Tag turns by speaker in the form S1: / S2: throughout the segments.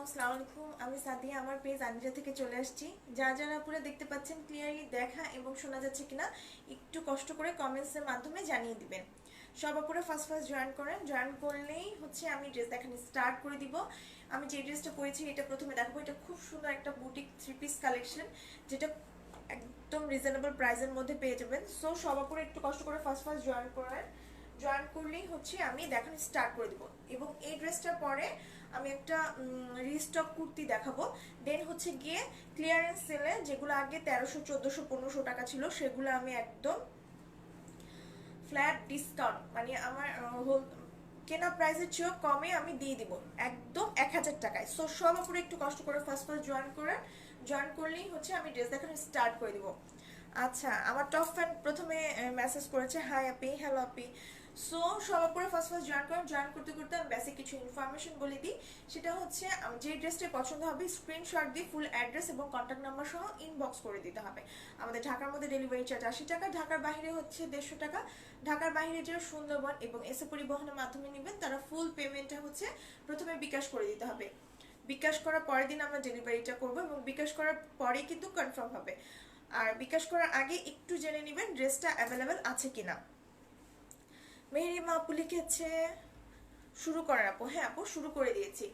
S1: আসসালামু আলাইকুম। আমি সাদিয়া, আমার পেজ আনিজা থেকে চলে আসছি। যারা পুরো দেখতে পাচ্ছেন ক্লিয়ারলি দেখা এবং শোনা যাচ্ছে কিনা একটু কষ্ট করে কমেন্টসের মাধ্যমে জানিয়ে দিবেন। সব আপুরা ফার্স্ট জয়েন করেন। জয়েন করলেই হচ্ছে আমি ড্রেস দেখানো স্টার্ট করে দিব। আমি যে ড্রেসটা পরেছি এটা প্রথমে দেখাবো। এটা খুব সুন্দর একটা বুটিক 3 পিস কালেকশন, যেটা একদম রিজনেবল প্রাইসের মধ্যে পেয়ে যাবেন। সো সব আপুরা একটু কষ্ট করে ফার্স্ট জয়েন করেন। জয়েন করলেই হচ্ছে আমি দেখানো স্টার্ট করে দিব। এবং এই ড্রেসটার পরে আমি একটা রিস্টক কুর্তি দেখাবো। দেন হচ্ছে গিয়ে ক্লিয়ারেন্স সেলে যেগুলো আগে 1300 1400 1500 টাকা ছিল, সেগুলো আমি একদম ফ্ল্যাট ডিসকাউন্ট, মানে আমার কেনা প্রাইসের চেয়েও কমে আমি দিয়ে দিব একদম 1000 টাকায়। সো সব উপরে একটু কষ্ট করে ফার্স্ট জয়েন করে জয়েন করলেই হচ্ছে আমি ড্রেস দেখানো স্টার্ট করে দিব। আচ্ছা, আমার টপ ফ্যান প্রথমে মেসেজ করেছে, হাই আপি, হ্যালো আপি। সো সবার পরে ফার্স্ট জয়েন করেন। জয়েন করতে করতে আমি বেসিক কিছু ইনফরমেশন বলে দিই। সেটা হচ্ছে যে ড্রেসটা পছন্দ হবে স্ক্রিনশট দিয়ে ফুল অ্যাড্রেস এবং কন্ট্যাক্ট নাম্বার সহ ইনবক্স করে দিতে হবে। আমাদের ঢাকার মধ্যে ডেলিভারি চার্জ 80 টাকা, ঢাকার বাইরে হচ্ছে 150 টাকা। ঢাকার বাইরে যে সুন্দরবন এবং এসে পরিবহনের মাধ্যমে নেবেন তারা ফুল পেমেন্টটা হচ্ছে প্রথমে বিকাশ করে দিতে হবে। বিকাশ করার পরের দিন আমরা ডেলিভারিটা করবো এবং বিকাশ করার পরেই কিন্তু কনফার্ম হবে। আর বিকাশ করার আগে একটু জেনে নেবেন ড্রেসটা অ্যাভেলেবেল আছে কিনা। মেহেরিমা আপু লিখেছে শুরু করার আপু। হ্যাঁ আপু, শুরু করে দিয়েছি।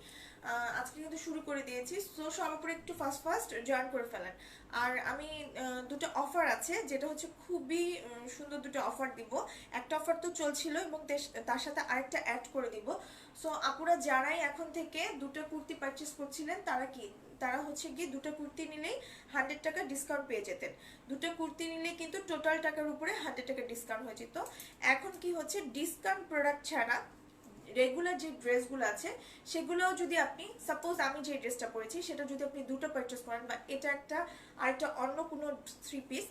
S1: আজকে কিন্তু শুরু করে দিয়েছি। সো সবার উপরে একটু ফার্স্ট জয়েন করে ফেলেন। আর আমি দুটো অফার আছে, যেটা হচ্ছে খুবই সুন্দর দুটো অফার দিব। একটা অফার তো চলছিল এবং তার সাথে আরেকটা অ্যাড করে দিব। সো আপুরা যারাই এখন থেকে দুটো কুর্তি পারচেস করছিলেন তারা হচ্ছে গিয়ে দুটো কুর্তি নিলেই 100 টাকা ডিসকাউন্ট পেয়ে যেতেন। দুটো কুর্তি নিলে কিন্তু টোটাল টাকার উপরে 100 টাকা ডিসকাউন্ট হয়ে যেত। এখন কি হচ্ছে, ডিসকাউন্ট প্রোডাক্ট ছাড়া রেগুলার যে ড্রেসগুলো আছে সেগুলোও যদি আপনি, সাপোজ আমি যে ড্রেসটা পরেছি সেটা যদি আপনি দুটো পারচেস করেন, বা এটা একটা আরেকটা অন্য কোনো 3 পিস,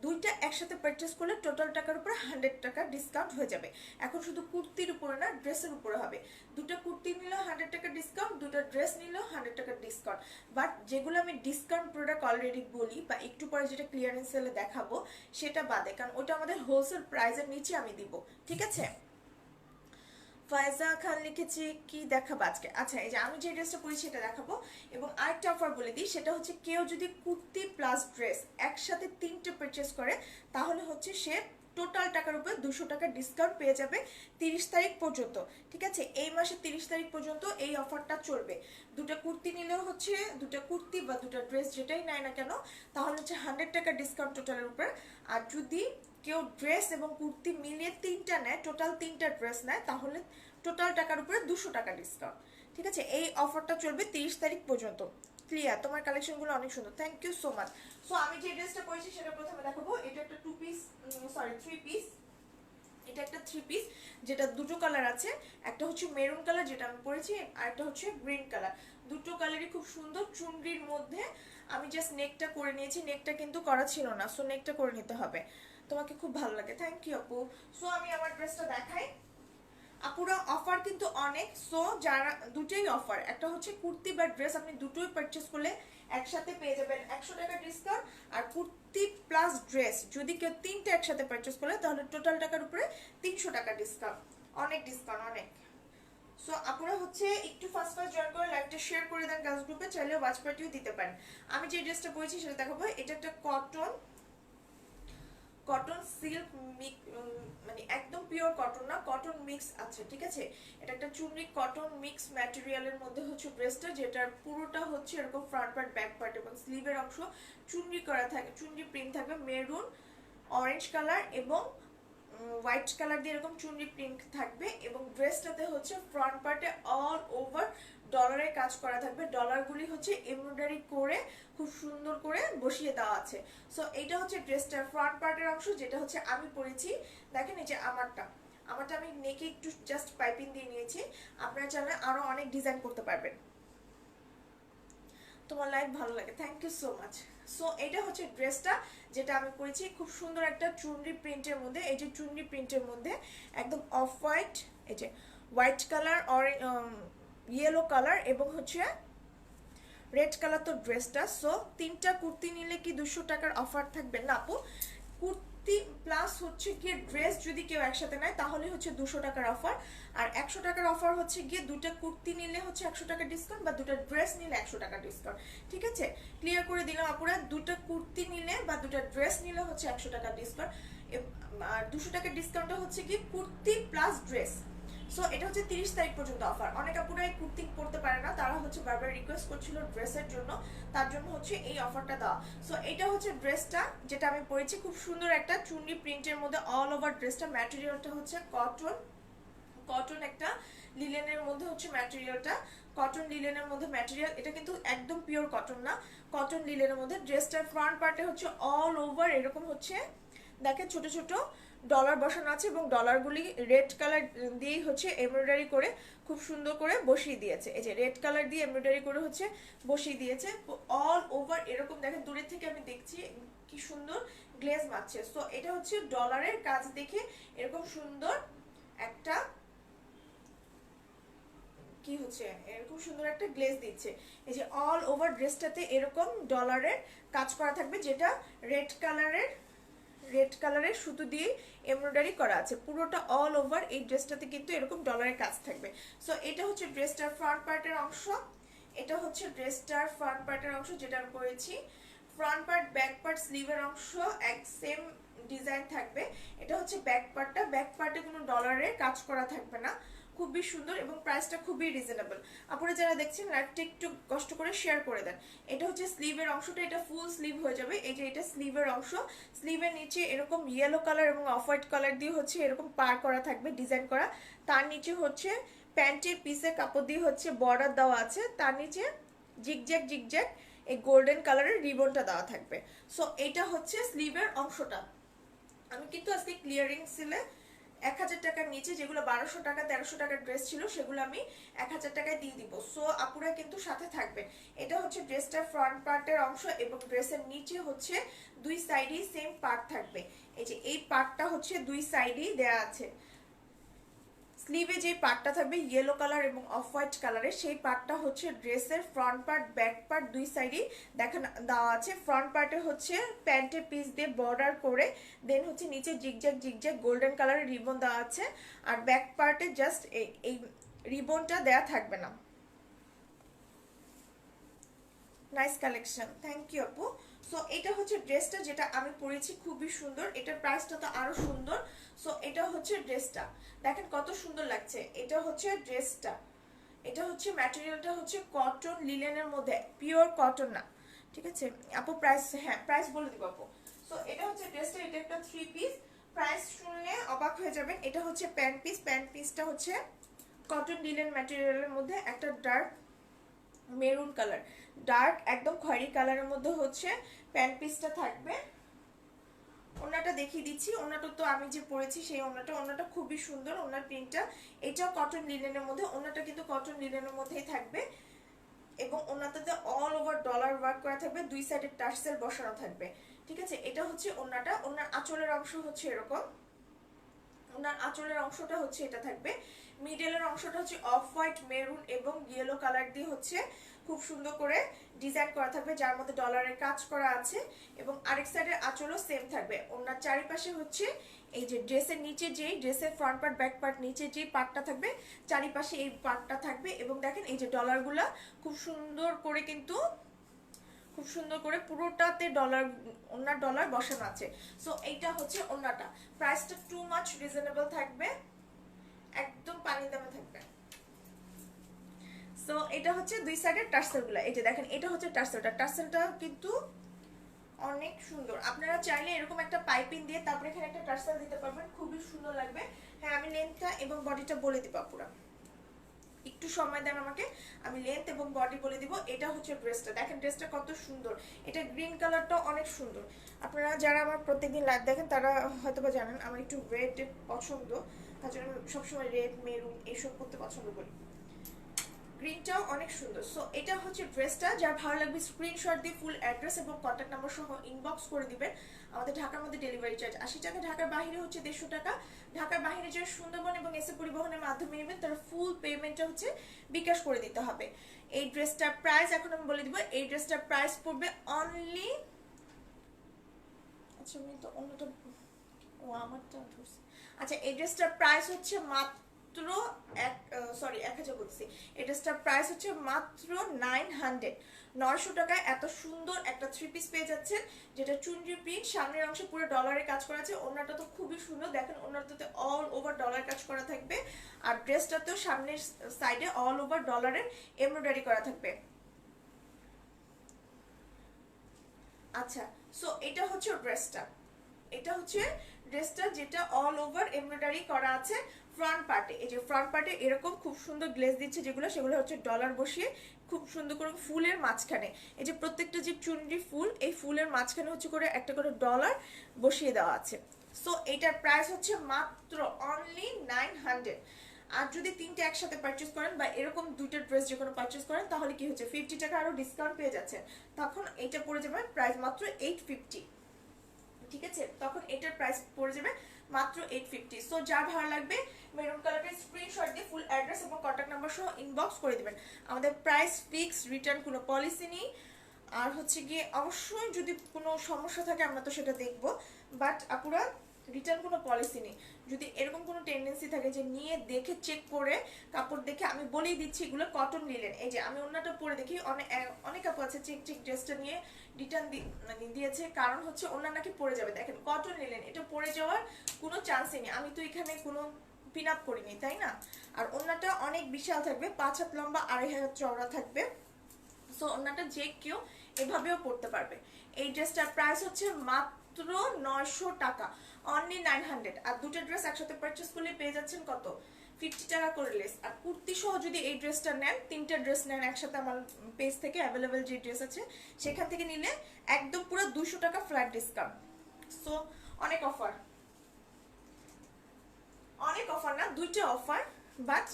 S1: দুইটা একসাথে পারচেস করলে টোটাল টাকার উপরে 100 টাকা ডিসকাউন্ট হয়ে যাবে। এখন শুধু কুর্তির উপরে না, ড্রেসের উপরে হবে। দুটো কুর্তি নিলেও 100 টাকা ডিসকাউন্ট, দুটো ড্রেস নিলেও 100 টাকা ডিসকাউন্ট। বাট যেগুলো আমি ডিসকাউন্ট প্রোডাক্ট অলরেডি বলি, বা একটু পরে যেটা ক্লিয়ারেন্স সেলে দেখাবো সেটা বাদে, কারণ ওটা আমাদের হোলসেল প্রাইসের নিচে আমি দিব। ঠিক আছে। ফায়জা খান লিখেছি কি দেখাবো আজকে। আচ্ছা, এই যে আমি যে ড্রেসটা পরেছি সেটা দেখাবো। এবং আরেকটা অফার বলে দিই, সেটা হচ্ছে কেউ যদি কুর্তি প্লাস ড্রেস একসাথে 3টে পারচেস করে তাহলে হচ্ছে সে টোটাল টাকার উপর 200 টাকা ডিসকাউন্ট পেয়ে যাবে 30 তারিখ পর্যন্ত। ঠিক আছে, এই মাসের 30 তারিখ পর্যন্ত এই অফারটা চলবে। দুটো কুর্তি নিলেও হচ্ছে, দুটো কুর্তি বা দুটো ড্রেস যেটাই নেয় না কেন, তাহলে হচ্ছে 100 টাকা ডিসকাউন্ট টোটালের উপর। আর যদি কেউ ড্রেস এবং কুর্তি মিলিয়ে 3টা নেয়, টোটাল 3টা ড্রেস নেয়, তাহলে টোটাল টাকার উপরে 200 টাকা ডিসকাউন্ট। ঠিক আছে, এই অফারটা চলবে 30 তারিখ পর্যন্ত। ক্লিয়ার? তোমার কালেকশনগুলো অনেক সুন্দর, thank you so much. So আমি যে ড্রেসটা পরেছি সেটা প্রথমে দেখাবো। এটা একটা 2 পিস, সরি 3 পিস। এটা একটা 3 পিস, যেটা দুটো কালার আছে। একটা হচ্ছে মেরুন কালার যেটা আমি পরেছি, আর একটা হচ্ছে গ্রিন কালার। দুটো কালারই খুব সুন্দর, চুনরির মধ্যে। আমি জাস্ট নেকটা করে নিয়েছি, নেকটা কিন্তু করা ছিল না, সো নেকটা করে নিতে হবে। তোমাকে খুব ভালো লাগে, থ্যাংক ইউ আপু। সো আমি আমার ড্রেসটা দেখাই। আপুরা অফার কিন্তু অনেক। সো যারা, দুটোই অফার, একটা হচ্ছে কুর্তি বা ড্রেস আপনি দুটোই পারচেস করলে একসাথে পেয়ে যাবেন 100 টাকা ডিসকাউন্ট। আর কুর্তি প্লাস ড্রেস যদি কেউ 3টে একসাথে পারচেস করলে তাহলে টোটাল টাকার উপরে 300 টাকা ডিসকাউন্ট। অনেক ডিসকাউন্ট, অনেক। সো আপনারা হচ্ছে একটু ফার্স্ট জয়েন করে লাইভটা শেয়ার করে দেন গাছ গ্রুপে, চাইলে ওয়াচ পার্টিও দিতে পারেন। আমি যে ড্রেসটা পরেছি সেটা দেখাবো। এটা একটা কটন, কটন সিল্ক মিক্স, মানে একদম পিওর কটন না, কটন মিক্স আছে। ঠিক আছে, এটা একটা চুনরি কটন মিক্স ম্যাটেরিয়ালের মধ্যে হচ্ছে ড্রেসটা, যেটার পুরোটা হচ্ছে এরকম ফ্রন্ট পার্ট, ব্যাক পার্ট এবং স্লিভের অংশ চুনরি করা থাকে, চুনরি প্রিন্ট থাকবে মেরুন, অরেঞ্জ কালার এবং হোয়াইট কালার দিয়ে এরকম চুনরি প্রিন্ট থাকবে। এবং ড্রেসটাতে হচ্ছে ফ্রন্ট পার্টে অল ওভার ডলারের কাজ করা থাকবে। ডলারগুলি হচ্ছে এমব্রয়ডারি করে খুব সুন্দর করে বসিয়ে দেওয়া আছে। সো এইটা হচ্ছে ড্রেসটার ফ্রন্ট পার্টের অংশ, যেটা হচ্ছে আমি পরেছি। দেখেন এই যে আমারটা, আমারটা আমি নেকে একটু জাস্ট পাইপিং দিয়ে নিয়েছি। আপনারা চাইলে আরো অনেক ডিজাইন করতে পারবেন। তোমার লাইভ ভালো লাগে, thank you so much. So এটা হচ্ছে ড্রেসটা যেটা আমি পরেছি, খুব সুন্দর একটা চুনরি প্রিন্টের মধ্যে। এই যে চুনরি প্রিন্টের মধ্যে একদম অফ হোয়াইট, এই যে হোয়াইট কালার, ইয়েলো কালার এবং হচ্ছে রেড কালার তো ড্রেসটা। সো 3টা কুর্তি নিলে কি 200 টাকার অফার থাকবে না আপু? কুর্তি প্লাস হচ্ছে গিয়ে ড্রেস যদি কেউ একসাথে নেয় তাহলে হচ্ছে 200 টাকার অফার, আর 100 টাকার অফার হচ্ছে গিয়ে দুটা কুর্তি নিলে হচ্ছে 100 টাকা ডিসকাউন্ট, বা দুটা ড্রেস নিলে 100 টাকা ডিসকাউন্ট। ঠিক আছে, ক্লিয়ার করে দিলাম আপুরা, দুটো কুর্তি নিলে বা দুটা ড্রেস নিলে হচ্ছে 100 টাকা ডিসকাউন্ট, আর 200 টাকার ডিসকাউন্টটা হচ্ছে কি কুর্তি প্লাস ড্রেস। সো এটা হচ্ছে 30 তারিখ পর্যন্ত অফার। অনেক আপুরাই কুর্তি পরতে পারে না, তারা হচ্ছে বারবার রিকোয়েস্ট করছিল ড্রেসের জন্য, তার জন্য হচ্ছে এই অফারটা দেওয়া। সো এটা হচ্ছে ড্রেসটা যেটা আমি পরেছি, খুব সুন্দর একটা চুন্নি প্রিন্টের মধ্যে অল ওভার ড্রেসটা। ম্যাটেরিয়ালটা হচ্ছে কটন, কটন একটা লিলেনের মধ্যে হচ্ছে ম্যাটেরিয়ালটা, কটন লিলেনের মধ্যে ম্যাটেরিয়াল, এটা কিন্তু একদম পিওর কটন না, কটন লিলেনের মধ্যে। ড্রেসটার ফ্রন্ট পার্টে হচ্ছে অল ওভার এরকম হচ্ছে দেখেন ছোট ছোট ডলার বসানো আছে, এবং ডলারগুলি রেড কালার দিয়েই হচ্ছে এমব্রয়ডারি করে খুব সুন্দর করে বসিয়ে দিয়েছে। এই যে রেড কালার দিয়ে এমব্রয়ডারি করে হচ্ছে বসিয়ে দিয়েছে অল ওভার এরকম। দেখেন দূরের থেকে আমি দেখছি কি সুন্দর গ্লেজ মারছে। সো এটা হচ্ছে ডলারের কাজ দেখে এরকম সুন্দর একটা কি হচ্ছে এরকম সুন্দর একটা গ্লেজ দিচ্ছে। এই যে অল ওভার ড্রেসটাতে এরকম ডলারের কাজ করা থাকবে, যেটা রেড কালারের সুতো দিয়ে এমব্রয়ডারি করা আছে পুরোটা অল ওভার। এই ড্রেসটাতে কিন্তু এরকম ডলারের কাজ থাকবে। সো এটা হচ্ছে ড্রেসটার ফ্রন্ট পার্টের অংশ, এটা হচ্ছে ড্রেসটার ফ্রন্ট পার্টের অংশ যেটা আমি করেছি। ফ্রন্ট পার্ট, ব্যাক পার্ট, স্লিভের অংশ এক সেম ডিজাইন থাকবে। এটা হচ্ছে ব্যাক পার্টটা, ব্যাক পার্টে কোনো ডলারের কাজ করা থাকবে না, খুবই সুন্দর এবং প্রাইসটা খুবই রিজনেবল। আপনারা যারা দেখছেন লাইভটা একটু কষ্ট করে শেয়ার করে দেন। এটা হচ্ছে স্লিভের অংশটা, এটা ফুল স্লিভ হয়ে যাবে। এই যে এটা স্লিভের অংশ, স্লিভের নিচে এরকম ইয়েলো কালার এবং অফ হোয়াইট কালার দিয়ে হচ্ছে এরকম পার করা থাকবে, ডিজাইন করা। তার নিচে হচ্ছে প্যান্টের পিসের কাপড় দিয়ে হচ্ছে বর্ডার দেওয়া আছে, তার নিচে জিগজ্যাগ জিগজ্যাগ এই গোল্ডেন কালারের রিবনটা দেওয়া থাকবে। সো এটা হচ্ছে স্লিভের অংশটা। আমি কিন্তু আজকে ক্লিয়ারিং সেলে 1000 টাকার নিচে যেগুলো 1200 টাকা 1300 টাকার ড্রেস ছিল সেগুলো আমি 1000 টাকায় দিয়ে দিব। সো আপুরা কিন্তু সাথে থাকবেন। এটা হচ্ছে ড্রেসটার ফ্রন্ট পার্টের অংশ, এবং ড্রেসের নিচে হচ্ছে দুই সাইডেই সেম পার্ট থাকবে। এই যে এই পার্টটা হচ্ছে দুই সাইডেই দেয়া আছে। স্লিভে যে পার্টটা থাকবে ইয়েলো কালার এবং অফ হোয়াইট কালারের, সেই পার্টটা হচ্ছে ড্রেসের ফ্রন্ট পার্ট ব্যাক পার্ট দুই সাইডেই দেখেন দেওয়া আছে। ফ্রন্ট পার্টে হচ্ছে প্যান্টের পিস দিয়ে বর্ডার করে, দেন হচ্ছে নিচে জিগজ্যাগ জিগজ্যাগ গোল্ডেন কালারের রিবন দেওয়া আছে, আর ব্যাক পার্টে জাস্ট এই রিবনটা দেয়া থাকবে না। নাইস কালেকশন, থ্যাংক ইউ আপু। সো এটা হচ্ছে ড্রেসটা যেটা আমি পরেছি, খুবই সুন্দর, এটার প্রাইসটা তো আরো সুন্দর। সো এটা হচ্ছে ড্রেসটা, দেখেন কত সুন্দর লাগছে। এটা হচ্ছে ড্রেসটা, এটা হচ্ছে ম্যাটেরিয়ালটা হচ্ছে কটন লিলেনের মধ্যে, পিওর কটন না। ঠিক আছে আপু, প্রাইস হ্যাঁ প্রাইস বলে দিব আপু। সো এটা হচ্ছে ড্রেসটা, এটা একটা 3 পিস। প্রাইস শুনলে অবাক হয়ে যাবেন। এটা হচ্ছে প্যান্ট পিস, প্যান্ট পিসটা হচ্ছে কটন লিলেন ম্যাটেরিয়ালের মধ্যে একটা ডার্ক মেরুন কালার, ডার্ক একদম খয়েরি কালারের মধ্যে হচ্ছে প্যান্ট পিসটা থাকবে। ওনাটা দেখিয়ে দিচ্ছি, ওনাটা তো আমি যে পরেছি সেই ওনাটা খুবই সুন্দর, ওনার প্রিন্টটা। এটাও কটন লিনেনের মধ্যে, ওনাটা কিন্তু কটন লিনেনের মধ্যেই থাকবে, এবং ওনাটাতে অল ওভার ডলার ওয়ার্ক করা থাকবে, দুই সাইডে টার্সেল বসানো থাকবে। ঠিক আছে, এটা হচ্ছে ওনাটা। ওনার আঁচলের অংশ হচ্ছে এরকম, ওনার আঁচলের অংশটা হচ্ছে এটা থাকবে। মিডলের অংশটা হচ্ছে অফ হোয়াইট মেরুন এবং ইয়েলো কালার দিয়ে হচ্ছে খুব সুন্দর করে ডিজাইন করা থাকবে, যার মধ্যে ডলারের কাজ করা আছে, এবং আরেক সাইডের আঁচলও সেম থাকবে। ওনার চারিপাশে হচ্ছে এই যে ড্রেসের নিচে যেই ড্রেসের ফ্রন্ট পার্ট ব্যাক পার্ট নিচে যেই পার্টটা থাকবে, চারিপাশে এই পার্টটা থাকবে, এবং দেখেন এই যে ডলারগুলা খুব সুন্দর করে কিন্তু খুব সুন্দর করে পুরোটাতে ডলার, ওনার ডলার বসানো আছে। সো এইটা হচ্ছে ওনাটা। প্রাইসটা টু মাচ রিজনেবল থাকবে, একদম পানি দামে থাকবে। সো এটা হচ্ছে দুই সাইডের টার্সেলগুলো। এই যে দেখেন এটা হচ্ছে টার্সেলটা, টার্সেলটা কিন্তু অনেক সুন্দর। আপনারা চাইলে এরকম একটা পাইপিং দিয়ে তারপরে এখানে একটা টার্সেল দিতে পারবেন, খুবই সুন্দর লাগবে। হ্যাঁ আমি লেন্থটা এবং বডিটা বলে দিব পুরো, একটু সময় দেন আমাকে, আমি লেন্থ এবং বডি বলে দিব। এটা হচ্ছে ড্রেসটা, দেখেন ড্রেসটা কত সুন্দর। এটা গ্রিন কালারটা অনেক সুন্দর। আপনারা যারা আমার প্রত্যেকদিন লাইভ দেখেন তারা হয়তো বা জানেন আমার একটু রেড পছন্দ, তার জন্য আমি সবসময় রেড মেরুন এইসব করতে পছন্দ করি। গ্রিনটাও অনেক সুন্দর। সো এটা হচ্ছে ড্রেসটা, যার ভালো লাগবে স্ক্রিনশট দিয়ে ফুল অ্যাড্রেস এবং কন্ট্যাক্ট নাম্বার সহ ইনবক্স করে দিবেন। আমাদের ঢাকার মধ্যে ডেলিভারি চার্জ 80 টাকা, ঢাকার বাইরে হচ্ছে 150 টাকা। ঢাকার বাইরে যারা সুন্দরবন এবং এসে পরিবহনের মাধ্যমে নেবেন তারা ফুল পেমেন্টটা হচ্ছে বিকাশ করে দিতে হবে। এই ড্রেসটার প্রাইস এখন আমি বলে দিব। এই ড্রেসটার প্রাইস পড়বে অনলি, আচ্ছা আমি তো অন্যটা ও আমারটা ধরছি। আচ্ছা এই ড্রেসটার প্রাইস হচ্ছে মাত্র এক, সরি 1000 বলছি। এই ড্রেসটার প্রাইস হচ্ছে মাত্র 900, 900 টাকায় এত সুন্দর একটা থ্রি পিস পেয়ে যাচ্ছেন, যেটা চুনরি প্রিন্ট, সামনের অংশে পুরো ডলারের কাজ করা আছে। ওড়নাটা তো খুবই সুন্দর, দেখেন ওড়নাটাতে অল ওভার ডলার কাজ করা থাকবে, আর ড্রেসটাতেও সামনের সাইডে অল ওভার ডলারের এমব্রয়ডারি করা থাকবে। আচ্ছা, সো এটা হচ্ছে ড্রেসটা, এটা হচ্ছে ড্রেসটা যেটা অল ওভার এমব্রয়ডারি করা আছে ফ্রন্ট পার্টে। এই যে ফ্রন্ট পার্টে এরকম খুব সুন্দর গ্লেজ দিচ্ছে, যেগুলো সেগুলো হচ্ছে ডলার বসিয়ে খুব সুন্দর করে ফুলের মাঝখানে, এই যে প্রত্যেকটা যে চুনরি ফুল, এই ফুলের মাঝখানে হচ্ছে করে একটা করে ডলার বসিয়ে দেওয়া আছে। সো এটার প্রাইস হচ্ছে মাত্র অনলি 900। আর যদি তিনটে একসাথে পারচেস করেন বা এরকম দুইটা ড্রেস যে কোনো পারচেস করেন, তাহলে কি হচ্ছে 50 টাকা আরো ডিসকাউন্ট পেয়ে যাচ্ছে, তখন এটা পড়ে যাবে প্রাইস মাত্র 850। ঠিক আছে, তখন এটার প্রাইস পড়ে যাবে মাত্র 850। সো যার ভালো লাগবে মেরুন কালারের স্ক্রিনশট দিয়ে ফুল অ্যাড্রেস এবং কন্ট্যাক্ট নাম্বার সহ ইনবক্স করে দিবেন। আমাদের প্রাইস ফিক্স, রিটার্ন কোনো পলিসি নেই। আর হচ্ছে গিয়ে অবশ্যই যদি কোনো সমস্যা থাকে আমরা তো সেটা দেখব, বাট আপুরা রিটার্ন কোনো পলিসি নেই। যদি এরকম কোনো টেন্ডেন্সি থাকে যে নিয়ে দেখে চেক করে কাপড় দেখে, আমি বলেই দিচ্ছি এগুলো কটন লিলেন। এই যে আমি অন্যটা পরে দেখি অনেক অনেক আপু আছে চেক চেক ড্রেসটা নিয়ে রিটার্ন দিয়েছে, কারণ হচ্ছে অন্য নাকি পরে যাবে। দেখেন কটন লিলেন, এটা পরে যাওয়ার কোনো চান্সই নেই। আমি তো এখানে কোনো পিন আপ করিনি, তাই না? আর অন্যটা অনেক বিশাল থাকবে, 5 হাত লম্বা, 2.5 হাত চওড়া থাকবে। সো অন্যটা যে কেউ এভাবেও পড়তে পারবে। এই ড্রেসটার প্রাইস হচ্ছে মাত্র 900 টাকা, অনলি 900। আর দুটো ড্রেস একসাথে পারচেস করলে পেয়ে যাচ্ছেন কত, 50 টাকা করে লেস। আর কুর্তি সহ যদি এই ড্রেসটা নেন, তিনটা ড্রেস নেন একসাথে, আমার পেজ থেকে অ্যাভেলেবেল যে ড্রেস আছে সেখান থেকে নিলে একদম পুরো 200 টাকা ফ্ল্যাট ডিসকাউন্ট। সো অনেক অফার, অনেক অফার না, দুইটা অফার, বাট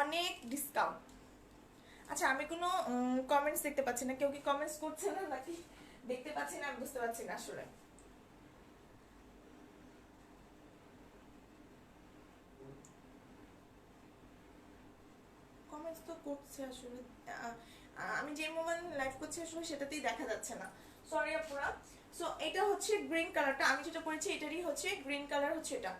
S1: অনেক ডিসকাউন্ট। আচ্ছা আমি কোনো কমেন্টস দেখতে পাচ্ছি না, কেউ কি কমেন্টস করছে না নাকি দেখতে পাচ্ছি না, আমি বুঝতে পারছি না আসলে। কমেন্টস তো করছে আসলে, আহ, আমি যে মোবাইল লাইভ করছি আসলে সেটাতেই দেখা যাচ্ছে না, সরি আপুরা। সো এটা হচ্ছে গ্রিন কালারটা, আমি যেটা পরেছি এটারই হচ্ছে গ্রিন কালার, হচ্ছে এটা।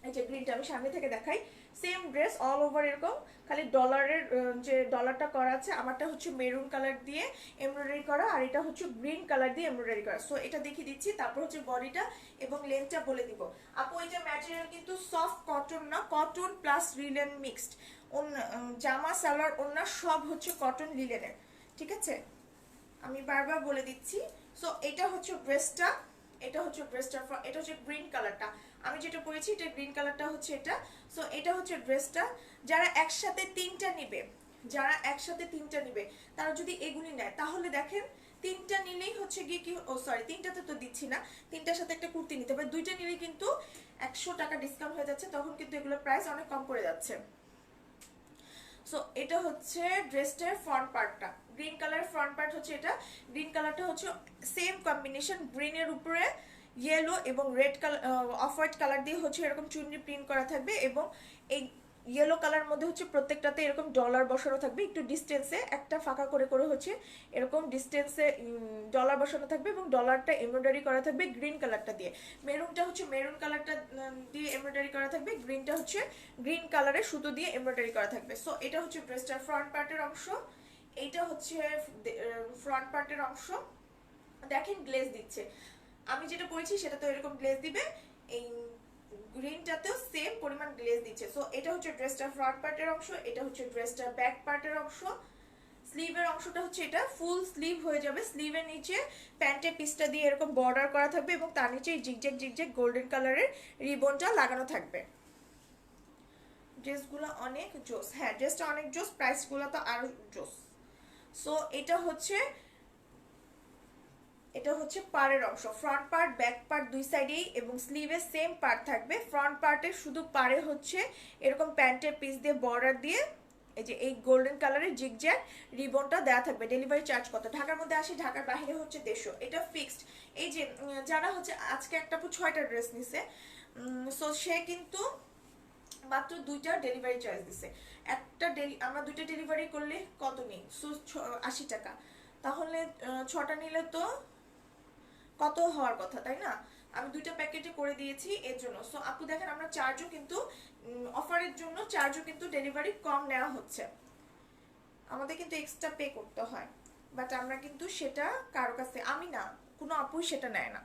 S1: এই যে গ্রিনটা আমি সামনে থেকে দেখাই, সেম ড্রেস অল ওভার এরকম, খালি ডলারের যে ডলারটা করা আছে, আমারটা হচ্ছে মেরুন কালার দিয়ে এমব্রয়ডারি করা, আর এটা হচ্ছে গ্রিন কালার দিয়ে এমব্রয়ডারি করা। সো এটা দেখিয়ে দিচ্ছি, তারপর হচ্ছে বডিটা এবং লেন্থটা বলে দিব। আপু এটা ম্যাটেরিয়াল কিন্তু সফট কটন না, কটন প্লাস লিলেন মিক্সড। জামা সালোয়ার ওড়না সব হচ্ছে কটন লিলেনের, ঠিক আছে, আমি বারবার বলে দিচ্ছি। সো এটা হচ্ছে ড্রেসটা, এটা হচ্ছে ড্রেসটা, এটা হচ্ছে গ্রিন কালারটা, আমি যেটা পরেছি এটা গ্রিন কালারটা হচ্ছে এটা। সো এটা হচ্ছে ড্রেসটা। যারা একসাথে তিনটা নিবে, যারা একসাথে তিনটা নিবে, তারা যদি এগুলি নেয় তাহলে দেখেন তিনটা নিলেই হচ্ছে গিয়ে কি, ও সরি তিনটাতে তো দিচ্ছি না, তিনটার সাথে একটা কুর্তি নিতে হবে, দুইটা নিলেই কিন্তু 100 টাকা ডিসকাউন্ট হয়ে যাচ্ছে, তখন কিন্তু এগুলোর প্রাইস অনেক কম পড়ে যাচ্ছে। সো এটা হচ্ছে ড্রেসটার ফ্রন্ট পার্টটা, গ্রিন কালার ফ্রন্ট পার্ট হচ্ছে এটা। গ্রিন কালারটা হচ্ছে সেম কম্বিনেশন, গ্রিনের উপরে ইয়েলো এবং red colour, off white colour দিয়ে হচ্ছে এরকম চুনরি প্রিন্ট করা থাকবে, এবং এই ইয়েলো কালার মধ্যে হচ্ছে প্রত্যেকটাতে এরকম ডলার বসানো থাকবে, একটু ডিস্টেন্সে একটা ফাঁকা করে করে হচ্ছে এরকম ডিস্টেন্সে ডলার বসানো থাকবে, এবং ডলারটা এমব্রয়ডারি করা থাকবে গ্রিন কালারটা দিয়ে। মেরুনটা হচ্ছে মেরুন কালারটা দিয়ে এমব্রয়ডারি করা থাকবে, গ্রিনটা হচ্ছে গ্রিন কালারের সুতো দিয়ে এমব্রয়ডারি করা থাকবে। সো এটা হচ্ছে ড্রেসটার ফ্রন্ট পার্টের অংশ, এইটা হচ্ছে ফ্রন্ট পার্টের অংশ। দেখেন গ্লেজ দিচ্ছে, আমি যেটা পরেছি সেটা তো এরকম গ্লেজ দিবে, এই গ্রিনটাতেও সেম পরিমাণ গ্লেজ দিচ্ছে। সো এটা হচ্ছে ড্রেসটার ফ্রন্ট পার্টের অংশ, এটা হচ্ছে ড্রেসটার ব্যাক পার্টের অংশ। স্লিভের অংশটা হচ্ছে এটা ফুল স্লিভ হয়ে যাবে, স্লিভের নিচে প্যান্টের পিসটা দিয়ে এরকম বর্ডার করা থাকবে, এবং তার নিচে জিগজ্যাগ জিগজ্যাগ গোল্ডেন কালারের রিবনটা লাগানো থাকবে। ড্রেসগুলো অনেক জোস, হ্যাঁ ড্রেসটা অনেক জোস, প্রাইসগুলো তো আরো জোস। সো এটা হচ্ছে, এটা হচ্ছে পাড়ের অংশ, ফ্রন্ট পার্ট ব্যাক পার্ট দুই সাইডেই, এবং স্লিভে সেম পার্ট থাকবে। ফ্রন্ট পার্টে শুধু পাড়ে হচ্ছে এরকম প্যান্টের পিস দিয়ে বর্ডার দিয়ে এই যে এই গোল্ডেন কালারের জিগজ্যাগ রিবনটা দেওয়া থাকবে। ডেলিভারি চার্জ কত, ঢাকার মধ্যে আসি, ঢাকার বাইরে হচ্ছে 150, এটা ফিক্সড। এই যে যারা হচ্ছে আজকে একটা 6টা ড্রেস নিছে, সো সে কিন্তু মাত্র 2টা ডেলিভারি চার্জ দিছে। একটা আমরা 2টা ডেলিভারি করলে কত নেই, সো 80 টাকা, তাহলে 6টা নিলে তো কত হওয়ার কথা, তাই না? আমি 2টা প্যাকেটে করে দিয়েছি এর জন্য। সো আপু দেখেন আমরা চার্জও কিন্তু অফারের জন্য চার্জও কিন্তু ডেলিভারি কম নেওয়া হচ্ছে, আমাদের কিন্তু এক্সট্রা পে করতে হয়, বাট আমরা কিন্তু সেটা কারো কাছে, আমি না, কোনো আপুই সেটা নেয় না।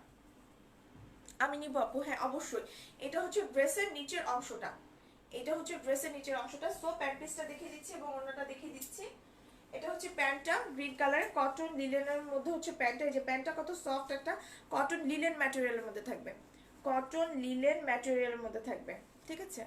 S1: আমি নিব আপু, হ্যাঁ অবশ্যই। এটা হচ্ছে ড্রেসের নিচের অংশটা, এটা হচ্ছে ড্রেসের নিচের অংশটা। সো প্যান্ট পিসটা দেখিয়ে দিচ্ছি এবং অন্যটা দেখিয়ে দিচ্ছি। এটা হচ্ছে প্যান্টটা, গ্রিন কালারের কটন লিলেনের মধ্যে হচ্ছে প্যান্টটা। এই যে প্যান্টটা কত সফট, একটা কটন লিলেন ম্যাটেরিয়ালের মধ্যে থাকবে, কটন লিলেন ম্যাটেরিয়ালের মধ্যে থাকবে, ঠিক আছে।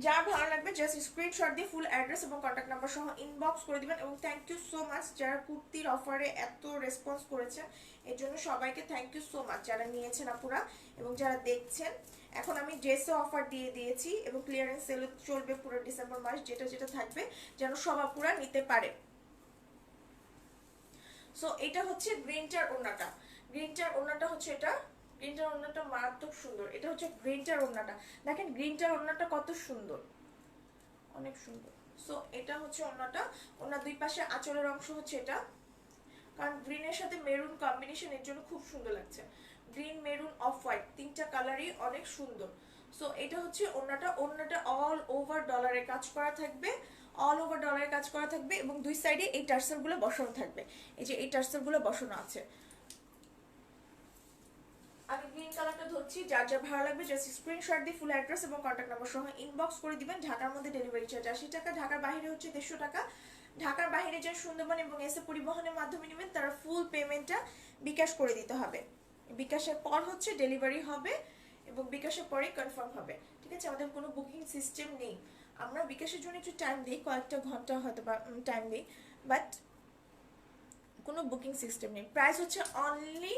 S1: যার ভালো লাগবে জাস্ট স্ক্রিনশট দিয়ে ফুল অ্যাড্রেস এবং কন্ট্যাক্ট নাম্বার সহ ইনবক্স করে দিবেন। এবং থ্যাংক ইউ সো মাচ যারা কুর্তির অফারে এত রেসপন্স করেছেন, এর জন্য সবাইকে থ্যাংক ইউ সো মাচ যারা নিয়েছেন আপুরা এবং যারা দেখছেন। এখন আমি ড্রেসও অফার দিয়ে দিয়েছি এবং ক্লিয়ারেন্স সেল চলবে পুরো ডিসেম্বর মাস, যেটা যেটা থাকবে যেন সব আপুরা নিতে পারে। সো এটা হচ্ছে গ্রিনটার ওড়নাটা, গ্রিনটার ওড়নাটা হচ্ছে এটা, গ্রিনটার ওড়নাটা মারাত্মক সুন্দর। এটা হচ্ছে গ্রিনটার ওড়নাটা, দেখেন গ্রিনটার ওড়নাটা কত সুন্দর, অনেক সুন্দর। সো এটা হচ্ছে ওড়নাটা, ওড়নার দুই পাশে আঁচলের অংশ হচ্ছে এটা, কারণ গ্রিনের সাথে মেরুন কম্বিনেশন এর জন্য খুব সুন্দর লাগছে। গ্রিন মেরুন অফ হোয়াইট তিনটা কালারই অনেক সুন্দর। সো এটা হচ্ছে ওড়নাটা, ওড়নাটা অল ওভার ডলারে কাজ করা থাকবে, অল ওভার ডলারে কাজ করা থাকবে এবং দুই সাইডে এই টার্সেলগুলো বসানো থাকবে, এই যে এই টার্সেলগুলো বসানো আছে। আমি গ্রিন কালারটা ধরছি, যার যার ভালো লাগবে জাস্ট স্ক্রিনশট দিয়ে ফুল অ্যাড্রেস এবং কন্ট্যাক্ট নাম্বার সহ ইনবক্স করে দিবেন। ঢাকার মধ্যে ডেলিভারি চার্জ 80 টাকা, ঢাকার বাইরে হচ্ছে 150 টাকা। ঢাকার বাইরে যে সুন্দরবন এবং এসে পরিবহনের মাধ্যমে নেবেন তারা ফুল পেমেন্টটা বিকাশ করে দিতে হবে, বিকাশের পর হচ্ছে ডেলিভারি হবে এবং বিকাশের পরে কনফার্ম হবে, ঠিক আছে। আমাদের কোনো বুকিং সিস্টেম নেই, আমরা বিকাশের জন্য একটু টাইম দিই, কয়েকটা ঘন্টা হয়তো বা টাইম দিই, বাট কোনো বুকিং সিস্টেম নেই। প্রাইস হচ্ছে অনলি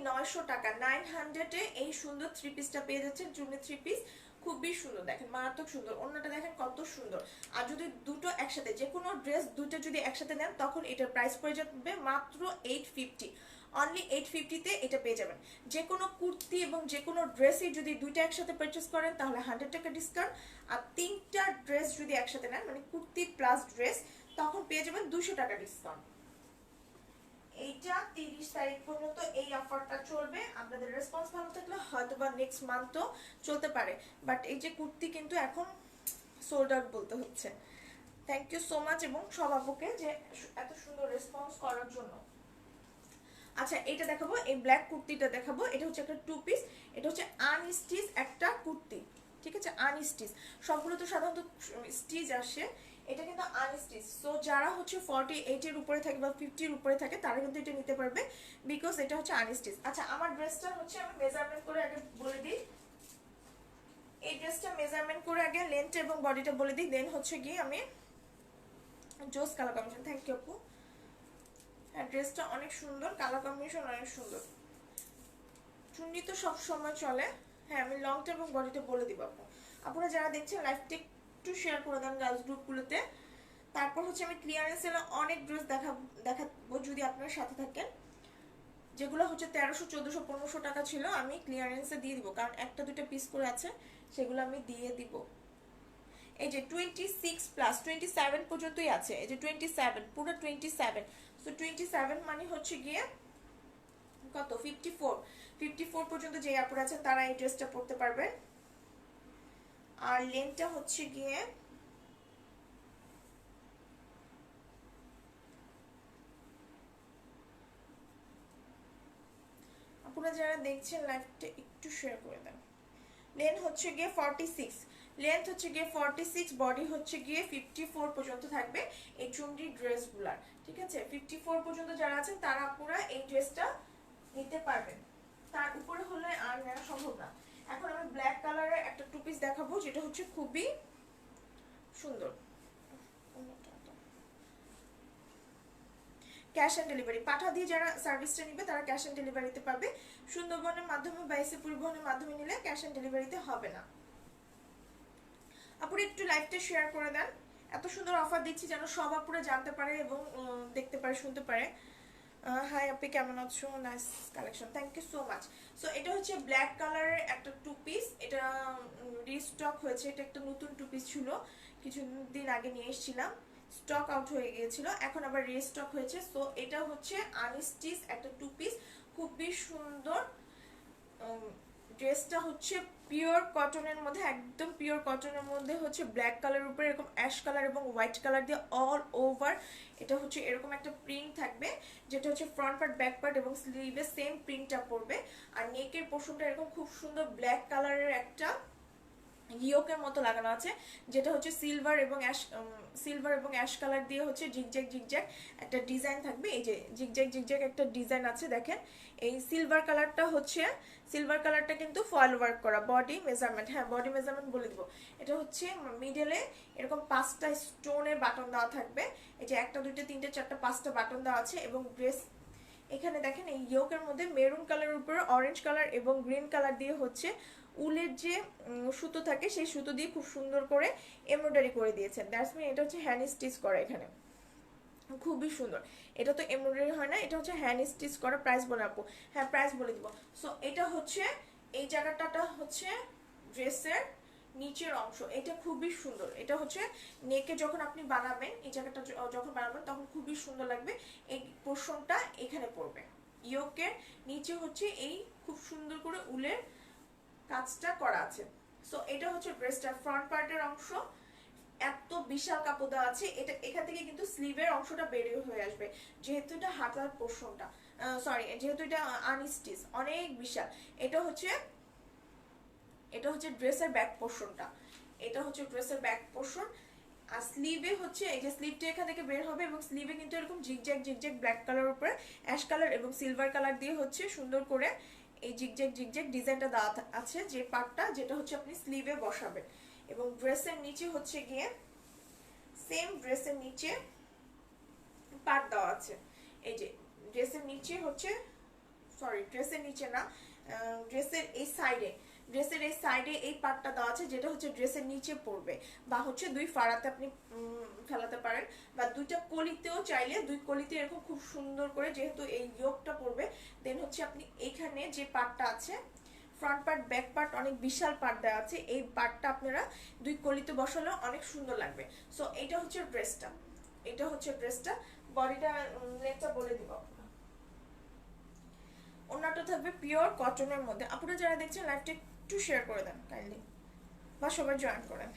S1: 900 টাকা, 900-এ এই সুন্দর থ্রি পিসটা পেয়ে যাচ্ছেন, চুনি থ্রি পিস, খুবই সুন্দর, দেখেন মারাত্মক সুন্দর। অন্যটা দেখেন কত সুন্দর। আর যদি দুটো একসাথে, যে কোনো ড্রেস দুটো যদি একসাথে নেন তখন এটার প্রাইস পড়ে যাবে মাত্র 850, অনলি 850-তে এটা পেয়ে যাবেন। যে কোনো কুর্তি এবং যে কোনো ড্রেসই যদি দুইটা একসাথে পারচেস করেন তাহলে 100 টাকা ডিসকাউন্ট, আর তিনটা ড্রেস যদি একসাথে নেন মানে কুর্তি প্লাস ড্রেস তখন পেয়ে যাবেন 200 টাকা ডিসকাউন্ট। এইটা 30 তারিখ পর্যন্ত এই অফারটা চলবে, আপনাদের রেসপন্স ভালো থাকলে হয়তো বা নেক্সট মান্থও চলতে পারে, বাট এই যে কুর্তি কিন্তু এখন সোল্ড আউট বলতে হচ্ছে। থ্যাংক ইউ সো মাচ এবং সব আপুকে যে এত সুন্দর রেসপন্স করার জন্য। আচ্ছা এটা দেখাবো, এই ব্ল্যাক কুর্তিটা দেখাবো, এটা হচ্ছে একটা টু পিস, এটা হচ্ছে আনস্টিচ একটা কুর্তি, ঠিক আছে, আনস্টিচ। সবগুলো তো সাধারণত স্টিচ আসে, এটা কিন্তু আনস্টিচ। সো যারা হচ্ছে 48-এর উপরে থাকে বা 50-এর উপরে থাকে তারা কিন্তু এটা নিতে পারবে, বিকজ এটা হচ্ছে আনস্টিচ। আচ্ছা আমার ড্রেসটা হচ্ছে আমি মেজারমেন্ট করে আগে বলে দিই, এই ড্রেসটা মেজারমেন্ট করে আগে লেন্থ এবং বডিটা বলে দিই, দেন হচ্ছে গিয়ে আমি জোস কালার কম্বিনেশন। থ্যাংক ইউ আপু। হ্যাঁ ড্রেসটা অনেক সুন্দর, কালার কম্বিনেশন অনেক সুন্দর, চুন্নি তো সব সময় চলে। হ্যাঁ আমি লংটা এবং বডিটা বলে দিব আপু, আপনারা যারা দেখছেন লাইভটা একটু শেয়ার করে দেন গার্লস গ্রুপগুলোতে। তারপর হচ্ছে আমি ক্লিয়ারেন্স সেলে অনেক ড্রেস দেখাবো যদি আপনার সাথে থাকেন, যেগুলো হচ্ছে 1300, 1400, 1500 টাকা ছিল আমি ক্লিয়ারেন্সে দিয়ে দিব, কারণ একটা দুটো পিস করে আছে সেগুলো আমি দিয়ে দিব। এই যে 26+, 27 পর্যন্তই আছে, এই যে 27, পুরো 27। সো 27 মানে হচ্ছে গিয়ে কত, 54 পর্যন্ত যে আপুরা আছেন তারা এই ড্রেসটা পরতে পারবেন। আর লেন্থটা হচ্ছে গিয়ে আপনারা যারা দেখছেন লাইভটা একটু শেয়ার করে দেন। লেন্থ হচ্ছে গিয়ে 46, লেন্থ হচ্ছে গিয়ে 46, বডি হচ্ছে গিয়ে 54 পর্যন্ত থাকবে এই চুন্ডি ড্রেসগুলার, ঠিক আছে। 54 পর্যন্ত যারা আছেন তারা পুরো এই ড্রেসটা নিতে পারবেন, তার উপরে হলে আর নেওয়া সম্ভব না। এখন আমি ব্ল্যাক কালারের একটা টু পিস দেখাবো যেটা হচ্ছে খুবই সুন্দর। ক্যাশ অন ডেলিভারি পাঠা দিয়ে যারা সার্ভিসটা নিবে তারা ক্যাশ অন ডেলিভারিতে পাবে, সুন্দরবনের মাধ্যমে বা এসে পরিবহনের মাধ্যমে নিলে ক্যাশ অন ডেলিভারিতে হবে না। আপুরা একটু লাইভটা শেয়ার করে দেন, এত সুন্দর অফার দিচ্ছি যেন সব আপুরা জানতে পারে এবং দেখতে পারে, শুনতে পারে। হাই আপনি কেমন আছো, nice collection, thank you so much. So এটা হচ্ছে ব্ল্যাক কালারের একটা টু পিস, এটা রিস্টক হয়েছে, এটা একটা নতুন টু পিস ছিল, কিছুদিন আগে নিয়ে এসেছিলাম, স্টক আউট হয়ে গিয়েছিল, এখন আবার রিস্টক হয়েছে। সো এটা হচ্ছে আনস্টিচ একটা টু পিস, খুবই সুন্দর। ড্রেসটা হচ্ছে পিওর কটনের মধ্যে, একদম পিওর কটনের মধ্যে হচ্ছে ব্ল্যাক কালার উপরে এরকম অ্যাশ কালার এবং হোয়াইট কালার দিয়ে অল ওভার এটা হচ্ছে এরকম একটা প্রিন্ট থাকবে, যেটা হচ্ছে ফ্রন্ট পার্ট ব্যাক পার্ট এবং স্লিভে সেম প্রিন্টটা পড়বে। আর নেকের পোর্শনটা এরকম খুব সুন্দর ব্ল্যাক কালারের একটা ইয়োকের মতো লাগানো আছে, যেটা হচ্ছে সিলভার এবং অ্যাশ কালার দিয়ে হচ্ছে জিগজ্যাগ জিগজ্যাগ একটা ডিজাইন থাকবে। এই যে জিগজ্যাগ জিগজ্যাগ একটা ডিজাইন আছে দেখেন। এই সিলভার কালারটা কিন্তু ফয়েল ওয়ার্ক করা। বডি মেজারমেন্ট, হ্যাঁ বডি মেজারমেন্ট বলে দিব। এটা হচ্ছে মিডলে এরকম 5টা স্টোনের বাটন দেওয়া থাকবে। এই যে 1 2 3 4 5টা বাটন দেওয়া আছে। এবং ড্রেস এখানে দেখেন এই ইয়োকের মধ্যে মেরুন কালারের উপরে অরেঞ্জ কালার এবং গ্রিন কালার দিয়ে হচ্ছে উলের যে সুতো থাকে সেই সুতো দিয়ে খুব সুন্দর করে এমব্রয়ডারি করে দিয়েছেন। দ্যাটস মিন এটা হচ্ছে হ্যান্ড স্টিচ করা। এখানে খুবই সুন্দর। এটা তো এমব্রয়ডারি হয় না, এটা হচ্ছে হ্যান্ড স্টিচ করা। প্রাইস বলে আপু? হ্যাঁ প্রাইস বলে দিব। সো এটা হচ্ছে এই জায়গাটা হচ্ছে ড্রেসের নিচের অংশ। এটা খুবই সুন্দর। এটা হচ্ছে নেকে যখন আপনি বানাবেন, এই জায়গাটা যখন বানাবেন তখন খুবই সুন্দর লাগবে। এই পোর্শনটা এখানে পড়বে। ইয়োকের নিচে হচ্ছে এই খুব সুন্দর করে উলের কাজটা করা আছে। সো এটা হচ্ছে ড্রেসটার ফ্রন্ট পার্টের অংশ। এত বিশাল কাপড় দেওয়া আছে, এটা এখান থেকে কিন্তু স্লিভের অংশটা বেরিয়ে হয়ে আসবে, যেহেতু এটা হাতার পোর্শনটা, সরি যেহেতু এটা আনস্টিচ অনেক বিশাল। এটা হচ্ছে ড্রেসের ব্যাক পোর্শনটা। এটা হচ্ছে ড্রেসের ব্যাক পোর্শন। আর স্লিভে হচ্ছে এই যে স্লিভটা এখান থেকে বের হবে এবং স্লিভে কিন্তু এরকম জিগজ্যাগ জিগজ্যাগ ব্ল্যাক কালার উপরে অ্যাশ কালার এবং সিলভার কালার দিয়ে হচ্ছে সুন্দর করে এই জিগজ্যাগ জিগজ্যাগ ডিজাইনটা দেওয়া আছে, যে পার্টটা যেটা হচ্ছে আপনি স্লিভে বসাবেন। এবং ড্রেসের নিচে হচ্ছে গিয়ে সেম ড্রেসের নিচে পার্ট দেওয়া আছে। এই যে ড্রেসের নিচে হচ্ছে, সরি ড্রেসের নিচে না, ড্রেসের এই সাইডে এই পার্টটা দেওয়া আছে, যেটা হচ্ছে ড্রেসের নিচে পড়বে। বা হচ্ছে 2 ফাড়াতে আপনি ফেলাতে পারেন, বা 2টা কলিতেও চাইলে 2 কলিতে এরকম খুব সুন্দর করে, যেহেতু এই ইয়োগটা পড়বে দেন হচ্ছে আপনি এইখানে যে পার্টটা আছে ফ্রন্ট পার্ট ব্যাক পার্ট অনেক বিশাল পার্ট দেওয়া আছে, এই পার্টটা আপনারা 2 কলিতে বসালেও অনেক সুন্দর লাগবে। সো এটা হচ্ছে ড্রেসটা। বডিটা লেগটা বলে দিব। ওনাটা থাকবে পিওর কটনের মধ্যে। আপনারা যারা দেখছেন লাইভটা একটু শেয়ার করে দেন কাইন্ডলি, বা সবাই জয়েন করেন।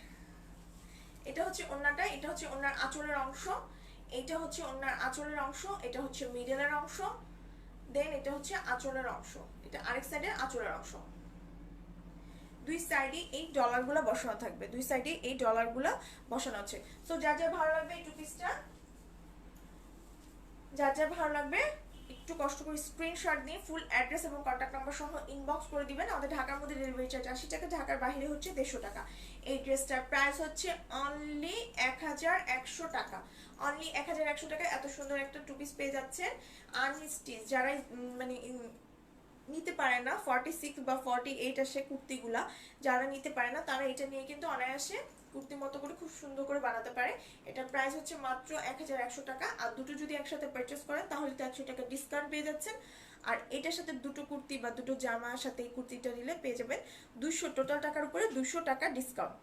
S1: এটা হচ্ছে ওন্নাটা, এটা হচ্ছে ওন্নার আঁচলের অংশ, এটা হচ্ছে ওন্নার আঁচলের অংশ, এটা হচ্ছে মিডলের অংশ, দেন এটা হচ্ছে আঁচলের অংশ, এটা আরেক সাইডের আঁচলের অংশ। 2 সাইডে এই ডলারগুলো বসানো থাকবে, 2 সাইডে এই ডলারগুলো বসানো আছে। সো যার যার ভালো লাগবে এই টু পিসটা, যার যার ভালো লাগবে একটু কষ্ট করে স্ক্রিনশট দিয়ে ফুল অ্যাড্রেস এবং কন্ট্যাক্ট নাম্বার সহ ইনবক্স করে দিবেন। আমাদের ঢাকার মধ্যে ডেলিভারি চার্জ 80 টাকা, ঢাকার বাইরে হচ্ছে 150 টাকা। এই ড্রেসটার প্রাইস হচ্ছে অনলি 1100 টাকা। অনলি 1100 টাকা এত সুন্দর একটা টু পিস পেয়ে যাচ্ছেন আনস্টিচ। যারা মানে নিতে পারে না 46 বা 48 আসে কুর্তিগুলা, যারা নিতে পারে না তারা এটা নিয়ে কিন্তু অনায়াসে কুর্তির মতো করে খুব সুন্দর করে বানাতে পারে। এটার প্রাইস হচ্ছে মাত্র 1100 টাকা। আর দুটো যদি একসাথে পারচেস করেন তাহলে তো 100 টাকা ডিসকাউন্ট পেয়ে যাচ্ছেন। আর এটার সাথে দুটো কুর্তি বা দুটো জামার সাথে এই কুর্তিটা নিলে পেয়ে যাবেন 200, টোটাল টাকার উপরে 200 টাকা ডিসকাউন্ট।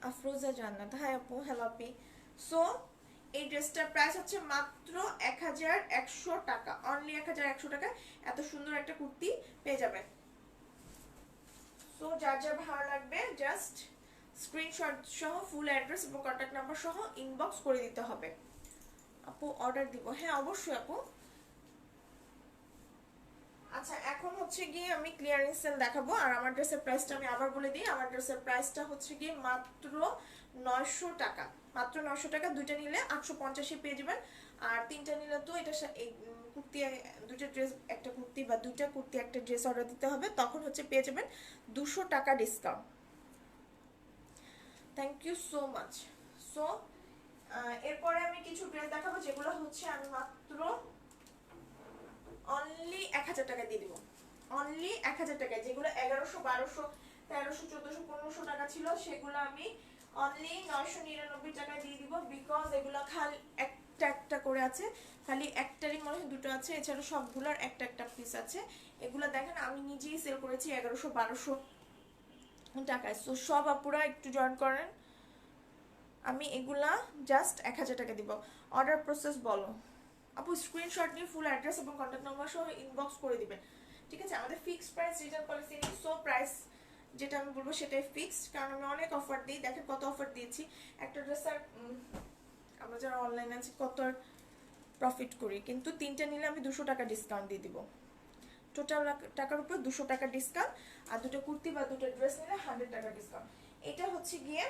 S1: আফরোজা জান্নাত, হ্যাঁ আপু, হ্যালো আপি। সো এই ড্রেসটার প্রাইস হচ্ছে মাত্র 1100 টাকা। অনলি 1100 টাকা এত সুন্দর একটা কুর্তি পেয়ে যাবেন। সো যার যার ভালো লাগবে জাস্ট স্ক্রিনশট সহ ফুল অ্যাড্রেস এবং কন্ট্যাক্ট নাম্বার সহ ইনবক্স করে দিতে হবে। আপু অর্ডার দিব? হ্যাঁ অবশ্যই আপু। আচ্ছা এখন হচ্ছে গিয়ে আমি ক্লিয়ারেন্স সেল দেখাবো। আর আমার ড্রেসের প্রাইসটা আমি আবার বলে দিই, আমার ড্রেসের প্রাইসটা হচ্ছে গিয়ে মাত্র 900 টাকা। মাত্র 900 টাকা। দুইটা নিলে 850 পেয়ে যাবেন। আর তিনটা নিলে তো এটা এই কুর্তি, দুইটা ড্রেস একটা কুর্তি বা দুইটা কুর্তি একটা ড্রেস অর্ডার দিতে হবে, তখন হচ্ছে পেয়ে যাবেন 200 টাকা discount. Thank you so much. So এরপরে আমি কিছু ড্রেস দেখাবো যেগুলো হচ্ছে আমি মাত্র অনলি 1000 টাকা দিয়ে দিব। অনলি 1000 টাকা। যেগুলো 1100, 1200, 1300, 1400, 1500 টাকা ছিল সেগুলো আমি অনলি 999 টাকা দিয়ে দিব। বিকজ এগুলো খালি একটা একটা করে আছে, খালি একটারই মনে হয় দুটো আছে, এছাড়া সবগুলোর একটা একটা পিস আছে। এগুলো দেখেন আমি নিজেই সেল করেছি 1100, 1200 টাকায়। সো সব আপুরা একটু জয়েন করেন। আমি এগুলা জাস্ট 1000 টাকা দিব। অর্ডার প্রসেস বলো। আপু স্ক্রিনশট নিয়ে ফুল অ্যাড্রেস এবং কন্ট্যাক্ট নাম্বার সহ ইনবক্স করে দিবেন, ঠিক আছে? আমাদের ফিক্সড প্রাইস রিটার্ন পলিসি নেই, সো প্রাইস যেটা আমি বলবো সেটাই ফিক্সড, কারণ আমি অনেক অফার দিই। দেখেন কত অফার দিয়েছি একটা ড্রেস, আর আমরা যারা অনলাইনে আছি কত আর প্রফিট করি, কিন্তু তিনটা নিলে আমি 200 টাকা ডিসকাউন্ট দিয়ে দিব। টোটাল টাকার উপর 200 টাকা ডিসকাউন্ট, আর দুটো কুর্তি বা দুটো ড্রেস নিলে 100 টাকা ডিসকাউন্ট। এটা হচ্ছে গিয়ে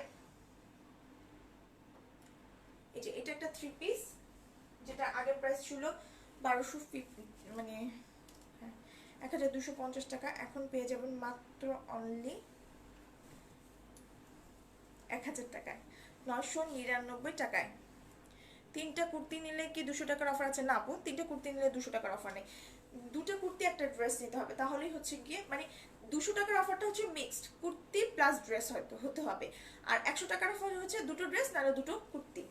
S1: এই যে এটা একটা 3 পিস, যেটা আগের প্রাইস ছিল 1250, মানে 1250 টাকা, এখন পেয়ে যাবেন মাত্র অনলি 1000 টাকায়, 999 টাকায়। তিনটা কুর্তি নিলে কি 200 টাকার অফার আছে? না আপু, তিনটা কুর্তি নিলে 200 টাকার অফার নেই, দুটো কুর্তি একটা ড্রেস নিতে হবে, তাহলেই হচ্ছে গিয়ে মানে 200 টাকার অফারটা হচ্ছে মিক্সড কুর্তি প্লাস ড্রেস হয়তো হতে হবে, আর 100 টাকার অফার হচ্ছে দুটো ড্রেস নাহলে দুটো কুর্তি,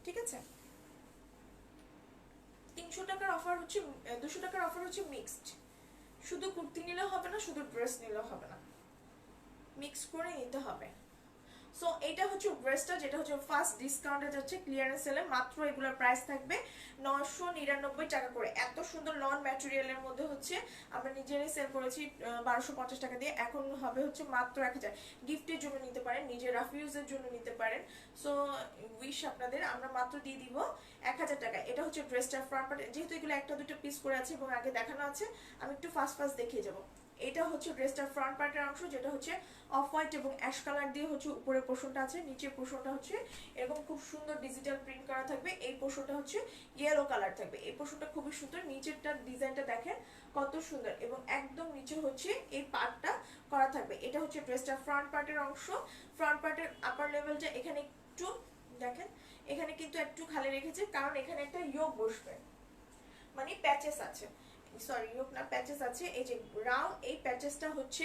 S1: ঠিক আছে? 300 টাকার অফার হচ্ছে 200 টাকার অফার হচ্ছে মিক্সড, শুধু কুর্তি নিলেও হবে না, শুধু ড্রেস নিলেও হবে না, মিক্স করে নিতে হবে। সো এটা হচ্ছে ড্রেসটা, যেটা হচ্ছে ফার্স্ট ডিসকাউন্টে যাচ্ছে ক্লিয়ারেন্স সেলে, মাত্র এগুলোর প্রাইস থাকবে 999 টাকা করে। এত সুন্দর নন ম্যাটেরিয়ালের মধ্যে হচ্ছে আমরা নিজেরাই সেল করেছি 1250 টাকা দিয়ে, এখন হবে হচ্ছে মাত্র 1000। গিফটের জন্য নিতে পারেন, নিজের রাফিউজের জন্য নিতে পারেন, সো উইশ আপনাদের, আমরা মাত্র দিয়ে দিব 1000 টাকা। এটা হচ্ছে ড্রেসটার ফ্রন্ট পার্ট, যেহেতু এগুলো একটা দুটো পিস করে আছে এবং আগে দেখানো আছে, আমি একটু ফাস্ট ফাস্ট দেখিয়ে যাবো। এটা হচ্ছে ড্রেসটার ফ্রন্ট পার্টের অংশ, যেটা হচ্ছে অফ হোয়াইট এবং অ্যাশ কালার দিয়ে হচ্ছে উপরের পোর্শনটা আছে, নিচের পোর্শনটা হচ্ছে এরকম খুব সুন্দর ডিজিটাল প্রিন্ট করা থাকবে, এই পোর্শনটা হচ্ছে ইয়েলো কালার থাকবে, এই পোর্শনটা খুবই সুন্দর, নিচেরটার ডিজাইনটা দেখেন কত সুন্দর, এবং একদম নিচে হচ্ছে এই পার্টটা করা থাকবে। এটা হচ্ছে ড্রেসটার ফ্রন্ট পার্টের অংশ। ফ্রন্ট পার্টের আপার লেভেলটা এখানে একটু দেখেন, এখানে কিন্তু একটু খালি রেখেছে, কারণ এখানে একটা ইয়োক বসবে, মানে প্যাচেস আছে, সরি ইয়োক না, প্যাচেস আছে, এই যে রাউন্ড এই প্যাচেসটা হচ্ছে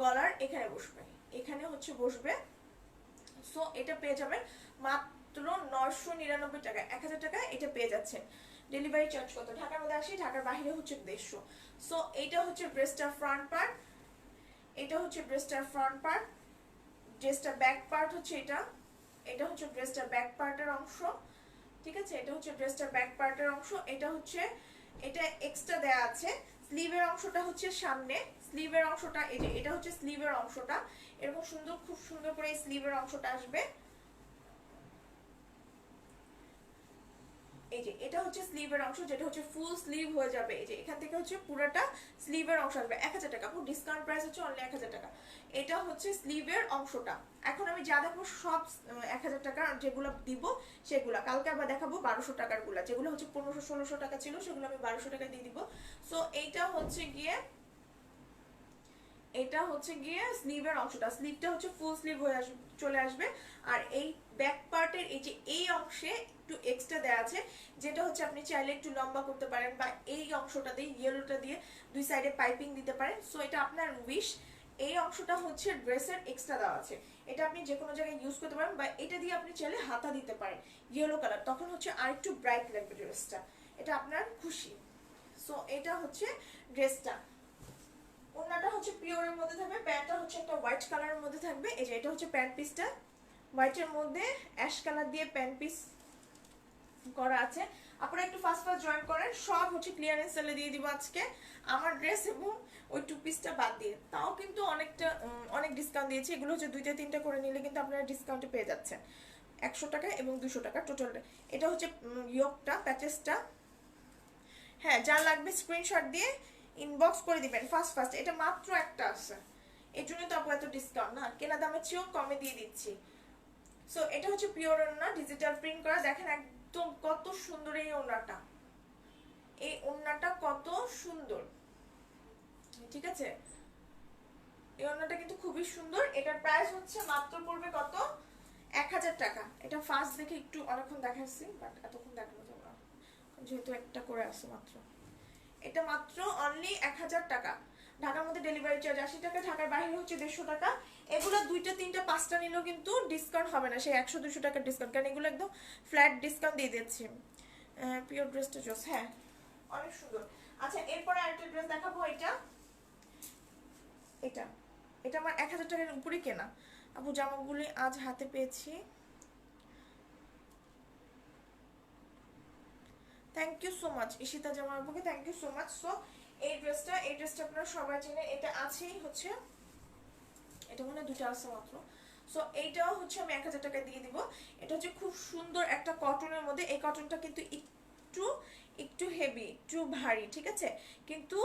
S1: গলার এখানে বসবে, এখানে হচ্ছে বসবে। সো এটা পেয়ে যাবেন মাত্র 999 টাকা, 1000 টাকা এটা পেয়ে যাচ্ছেন। ডেলিভারি চার্জ কত? ঢাকার মধ্যে 80, ঢাকার বাইরে হচ্ছে 150। সো এটা হচ্ছে ড্রেসটার ফ্রন্ট পার্ট, এটা হচ্ছে ড্রেসটার ফ্রন্ট পার্ট, ড্রেসটার ব্যাক পার্ট হচ্ছে এটা, এটা হচ্ছে ড্রেসটার ব্যাক পার্টের অংশ, ঠিক আছে? এটা হচ্ছে ড্রেসটার ব্যাক পার্টের অংশ, এটা হচ্ছে, এটা এক্সট্রা দেয়া আছে, স্লিভের অংশটা হচ্ছে সামনে, স্লিভের অংশটা এই যে এটা হচ্ছে স্লিভের অংশটা, এরকম সুন্দর খুব সুন্দর করে এই স্লিভের অংশটা আসবে, এই যে এটা হচ্ছে স্লিভের অংশ, যেটা হচ্ছে ফুল স্লিভ হয়ে যাবে, এই যে এখান থেকে হচ্ছে পুরোটা স্লিভের অংশ আসবে। 1000 টাকা, পুরো ডিসকাউন্ট প্রাইস হচ্ছে অনলি 1000 টাকা। এটা হচ্ছে স্লিভের অংশটা। এখন আমি যা দেখবো সব 1000 টাকা, যেগুলো দিব সেগুলো কালকে আবার দেখাবো 1200 টাকার গুলা, যেগুলো হচ্ছে 1500-1600 টাকা ছিল সেগুলো আমি 1200 টাকা দিয়ে দিব। সো এইটা হচ্ছে গিয়ে, এটা হচ্ছে গিয়ে স্লিভের অংশটা, স্লিভটা হচ্ছে ফুল স্লিভ হয়ে চলে আসবে, আর এই ব্যাক পার্টের এই যে এই অংশে একটু এক্সট্রা দেওয়া আছে, যেটা হচ্ছে আপনি চাইলে একটু লম্বা করতে পারেন, বা এই অংশটা দিয়ে ইয়েলোটা দিয়ে দুই সাইডে পাইপিং দিতে পারেন, সো এটা আপনার উইশ। এই অংশটা হচ্ছে ড্রেসের এক্সট্রা দেওয়া আছে, এটা আপনি যে কোনো জায়গায় ইউজ করতে পারেন, বা এটা দিয়ে আপনি চাইলে হাতা দিতে পারেন ইয়েলো কালার, তখন হচ্ছে আর একটু ব্রাইট লাগবে ড্রেসটা, এটা আপনার খুশি। সো এটা হচ্ছে ড্রেসটা। ওড়নাটা হচ্ছে পিওরের মধ্যে থাকবে, প্যান্টটা হচ্ছে একটা হোয়াইট কালারের মধ্যে থাকবে, এই যে এটা হচ্ছে প্যান্ট পিসটা, হোয়াইটের মধ্যে অ্যাশ কালার দিয়ে প্যান্ট পিস করা আছে। আপনারা একটু ফাস্ট ফাস্ট জয়েন করেন, সব হচ্ছে ক্লিয়ারেন্স সেলে দিয়ে দিব আজকে, আমার ড্রেস এবং ওই টু পিসটা বাদ দিয়ে, তাও কিন্তু অনেকটা অনেক ডিসকাউন্ট দিয়েছি। এগুলো হচ্ছে দুইটা তিনটা করে নিলে কিন্তু আপনারা ডিসকাউন্টে পেয়ে যাচ্ছেন 100 টাকা এবং 200 টাকা টোটাল। এটা হচ্ছে ইয়োকটা, প্যাচেসটা। হ্যাঁ, যা লাগবে স্ক্রিনশট দিয়ে ইনবক্স করে দিবেন ফার্স্ট ফার্স্ট। এটা মাত্র একটা আছে, এই জন্য তো আপু এত ডিসকাউন্ট, না কেনা দামের চেয়েও কমে দিয়ে দিচ্ছি। সো এটা হচ্ছে পিওর ওড়না, ডিজিটাল প্রিন্ট করা, দেখেন একদম কত সুন্দর এই ওড়নাটা, এই ওড়নাটা কত সুন্দর, ঠিক আছে? এই ওড়নাটা কিন্তু খুবই সুন্দর। এটার প্রাইস হচ্ছে মাত্র পড়বে কত? 1000 টাকা। এটা ফার্স্ট দেখে একটু অনেকক্ষণ দেখাচ্ছি, বাট এতক্ষণ দেখানো যাবে না যেহেতু একটা করে আছে মাত্র। এটা মাত্র অনলি 1000 টাকা। ঢাকার মধ্যে ডেলিভারি চার্জ 80 টাকা, ঢাকার বাইরে হচ্ছে 150 টাকা। এগুলো দুইটা তিনটা পাঁচটা নিলেও কিন্তু ডিসকাউন্ট হবে না সেই 100-200 টাকার ডিসকাউন্ট, কারণ এগুলো একদম ফ্ল্যাট ডিসকাউন্ট দিয়ে দিচ্ছি। পিওর ড্রেসটা জোস, হ্যাঁ অনেক সুন্দর। আচ্ছা, এরপরে আরেকটা ড্রেস দেখাবো, এটা এটা এটা আমার 1000 টাকার উপরে কেনা আপু, জামাগুলি আজ হাতে পেয়েছি, thank you so much Ishita জামা আপুকে, thank you so much. So এই ড্রেসটা আপনারা সবাই চেনে, এটা আছেই হচ্ছে, এটা মনে হয় দুটো আছে মাত্র। সো এইটাও হচ্ছে আমি 1000 টাকা দিয়ে দিব। এটা হচ্ছে খুব সুন্দর একটা কটনের মধ্যে, এই কটনটা কিন্তু একটু একটু হেভি, একটু ভারী, ঠিক আছে, কিন্তু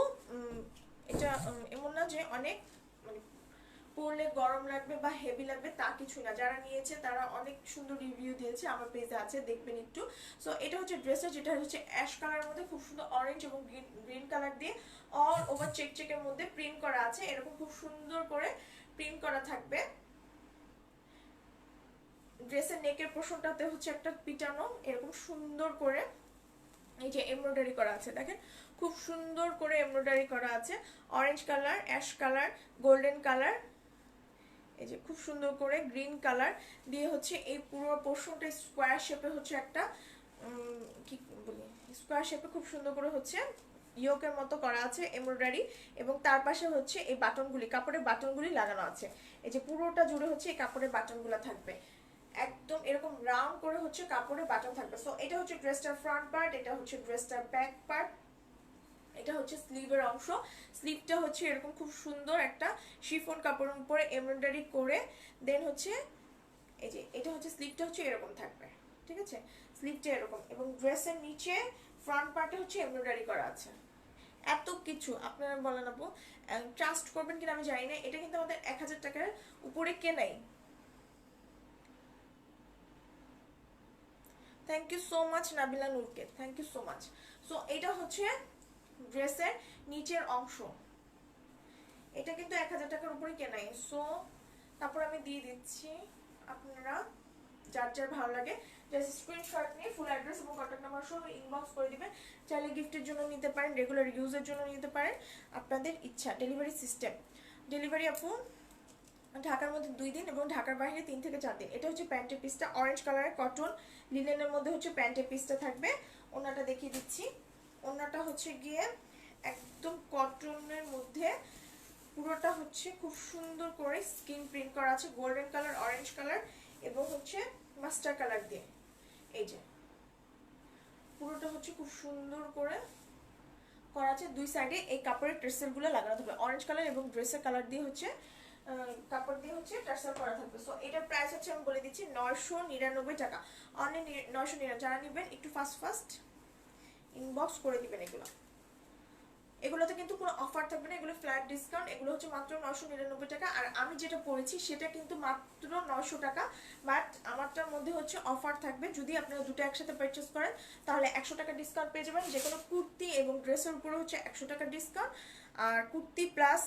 S1: এটা এমন না যে অনেক মানে পরলে গরম লাগবে বা হেভি লাগবে, তা কিছু না। যারা নিয়েছে তারা অনেক সুন্দর রিভিউ দিয়েছে, আমার পেজে আছে, দেখবেন একটু। সো এটা হচ্ছে ড্রেসটা, যেটা হচ্ছে অ্যাশ কালারের মধ্যে খুব সুন্দর অরেঞ্জ এবং গ্রিন কালার দিয়ে অল ওভার চেক চেকের মধ্যে প্রিন্ট করা আছে, এরকম খুব সুন্দর করে প্রিন্ট করা থাকবে। ড্রেসের নেকের পোর্শনটাতে হচ্ছে একটা পিটানো এরকম সুন্দর করে এই যে এমব্রয়ডারি করা আছে, দেখেন খুব সুন্দর করে এমব্রয়ডারি করা আছে, orange colour, ash colour, golden colour, এই যে খুব সুন্দর করে গ্রিন কালার দিয়ে হচ্ছে এই পুরো পোর্শনটা স্কোয়ার শেপে হচ্ছে একটা কি বলি, স্কোয়ার শেপে খুব সুন্দর করে হচ্ছে ইয়োকের মতো করা আছে এমব্রয়ডারি, এবং তার পাশে হচ্ছে এই বাটনগুলি, কাপড়ের বাটনগুলি লাগানো আছে। এই যে পুরোটা জুড়ে হচ্ছে এই কাপড়ের বাটনগুলো থাকবে, একদম এরকম রাউন্ড করে হচ্ছে কাপড়ের বাটন থাকবে। সো এটা হচ্ছে ড্রেসটার ফ্রন্ট পার্ট, এটা হচ্ছে ড্রেসটার ব্যাক পার্ট, এটা হচ্ছে স্লিভের অংশ। স্লিভটা হচ্ছে এরকম খুব সুন্দর একটা শিফন কাপড়ের উপরে এমব্রয়ডারি করে, দেন হচ্ছে এই যে এটা হচ্ছে স্লিভটা হচ্ছে এরকম থাকবে, ঠিক আছে, স্লিভটা এরকম, এবং ড্রেসের নিচে ফ্রন্ট পার্টে হচ্ছে এমব্রয়ডারি করা আছে। এত কিছু আপনারা বলেন আপু ট্রাস্ট করবেন কিনা আমি জানি না, এটা কিন্তু আমাদের 1000 টাকার উপরে কেনাই। Thank you so much Nabila নূরকে, thank you so much. So এটা হচ্ছে ড্রেসের নিচের অংশ, এটা কিন্তু 1000 টাকার উপরে কেনাই। সো তারপর আমি দিয়ে দিচ্ছি, আপনারা যার যার ভালো লাগে জাস্ট স্ক্রিনশট নিয়ে ফুল অ্যাড্রেস এবং কন্ট্যাক্ট নাম্বার সহ ইনবক্স করে দিবেন। চাইলে গিফটের জন্য নিতে পারেন, রেগুলার ইউজের জন্য নিতে পারেন, আপনাদের ইচ্ছা। ডেলিভারি সিস্টেম, ডেলিভারি আপু ঢাকার মধ্যে 2 দিন এবং ঢাকার বাইরে 3 থেকে 4 দিন। এটা হচ্ছে প্যান্টের পিসটা, অরেঞ্জ কালারের কটন লিনেনের মধ্যে হচ্ছে প্যান্টের পিসটা থাকবে। ওনাটা দেখিয়ে দিচ্ছি, ওনাটা হচ্ছে গিয়ে একদম কটনের মধ্যে, পুরোটা হচ্ছে খুব সুন্দর করে স্কিন প্রিন্ট করা আছে, গোল্ডেন কালার, অরেঞ্জ কালার এবং হচ্ছে মাস্টার কালার দিয়ে। এই যে পুরোটা হচ্ছে খুব সুন্দর করে করা আছে, দুই সাইডে এই কাপড়ের টার্সেলগুলো লাগানো থাকবে, অরেঞ্জ কালার এবং ড্রেসের কালার দিয়ে হচ্ছে কাপড় দিয়ে হচ্ছে টার্সেল করা থাকবে। সো এটার প্রাইস হচ্ছে আমি বলে দিচ্ছি 999 টাকা, অনলি 999। যারা নেবেন একটু ফাস্ট ইনবক্স করে দিবেন। এগুলোতে কিন্তু কোনো অফার থাকবে না, এগুলো ফ্ল্যাট ডিসকাউন্ট, এগুলো হচ্ছে মাত্র 999 টাকা। আর আমি যেটা পরেছি সেটা কিন্তু মাত্র 900 টাকা, বাট আমারটার মধ্যে হচ্ছে অফার থাকবে, যদি আপনারা দুটো একসাথে পারচেস করেন তাহলে 100 টাকা ডিসকাউন্ট পেয়ে যাবেন। যে কোনো কুর্তি এবং ড্রেসের উপরে হচ্ছে 100 টাকা ডিসকাউন্ট, আর কুর্তি প্লাস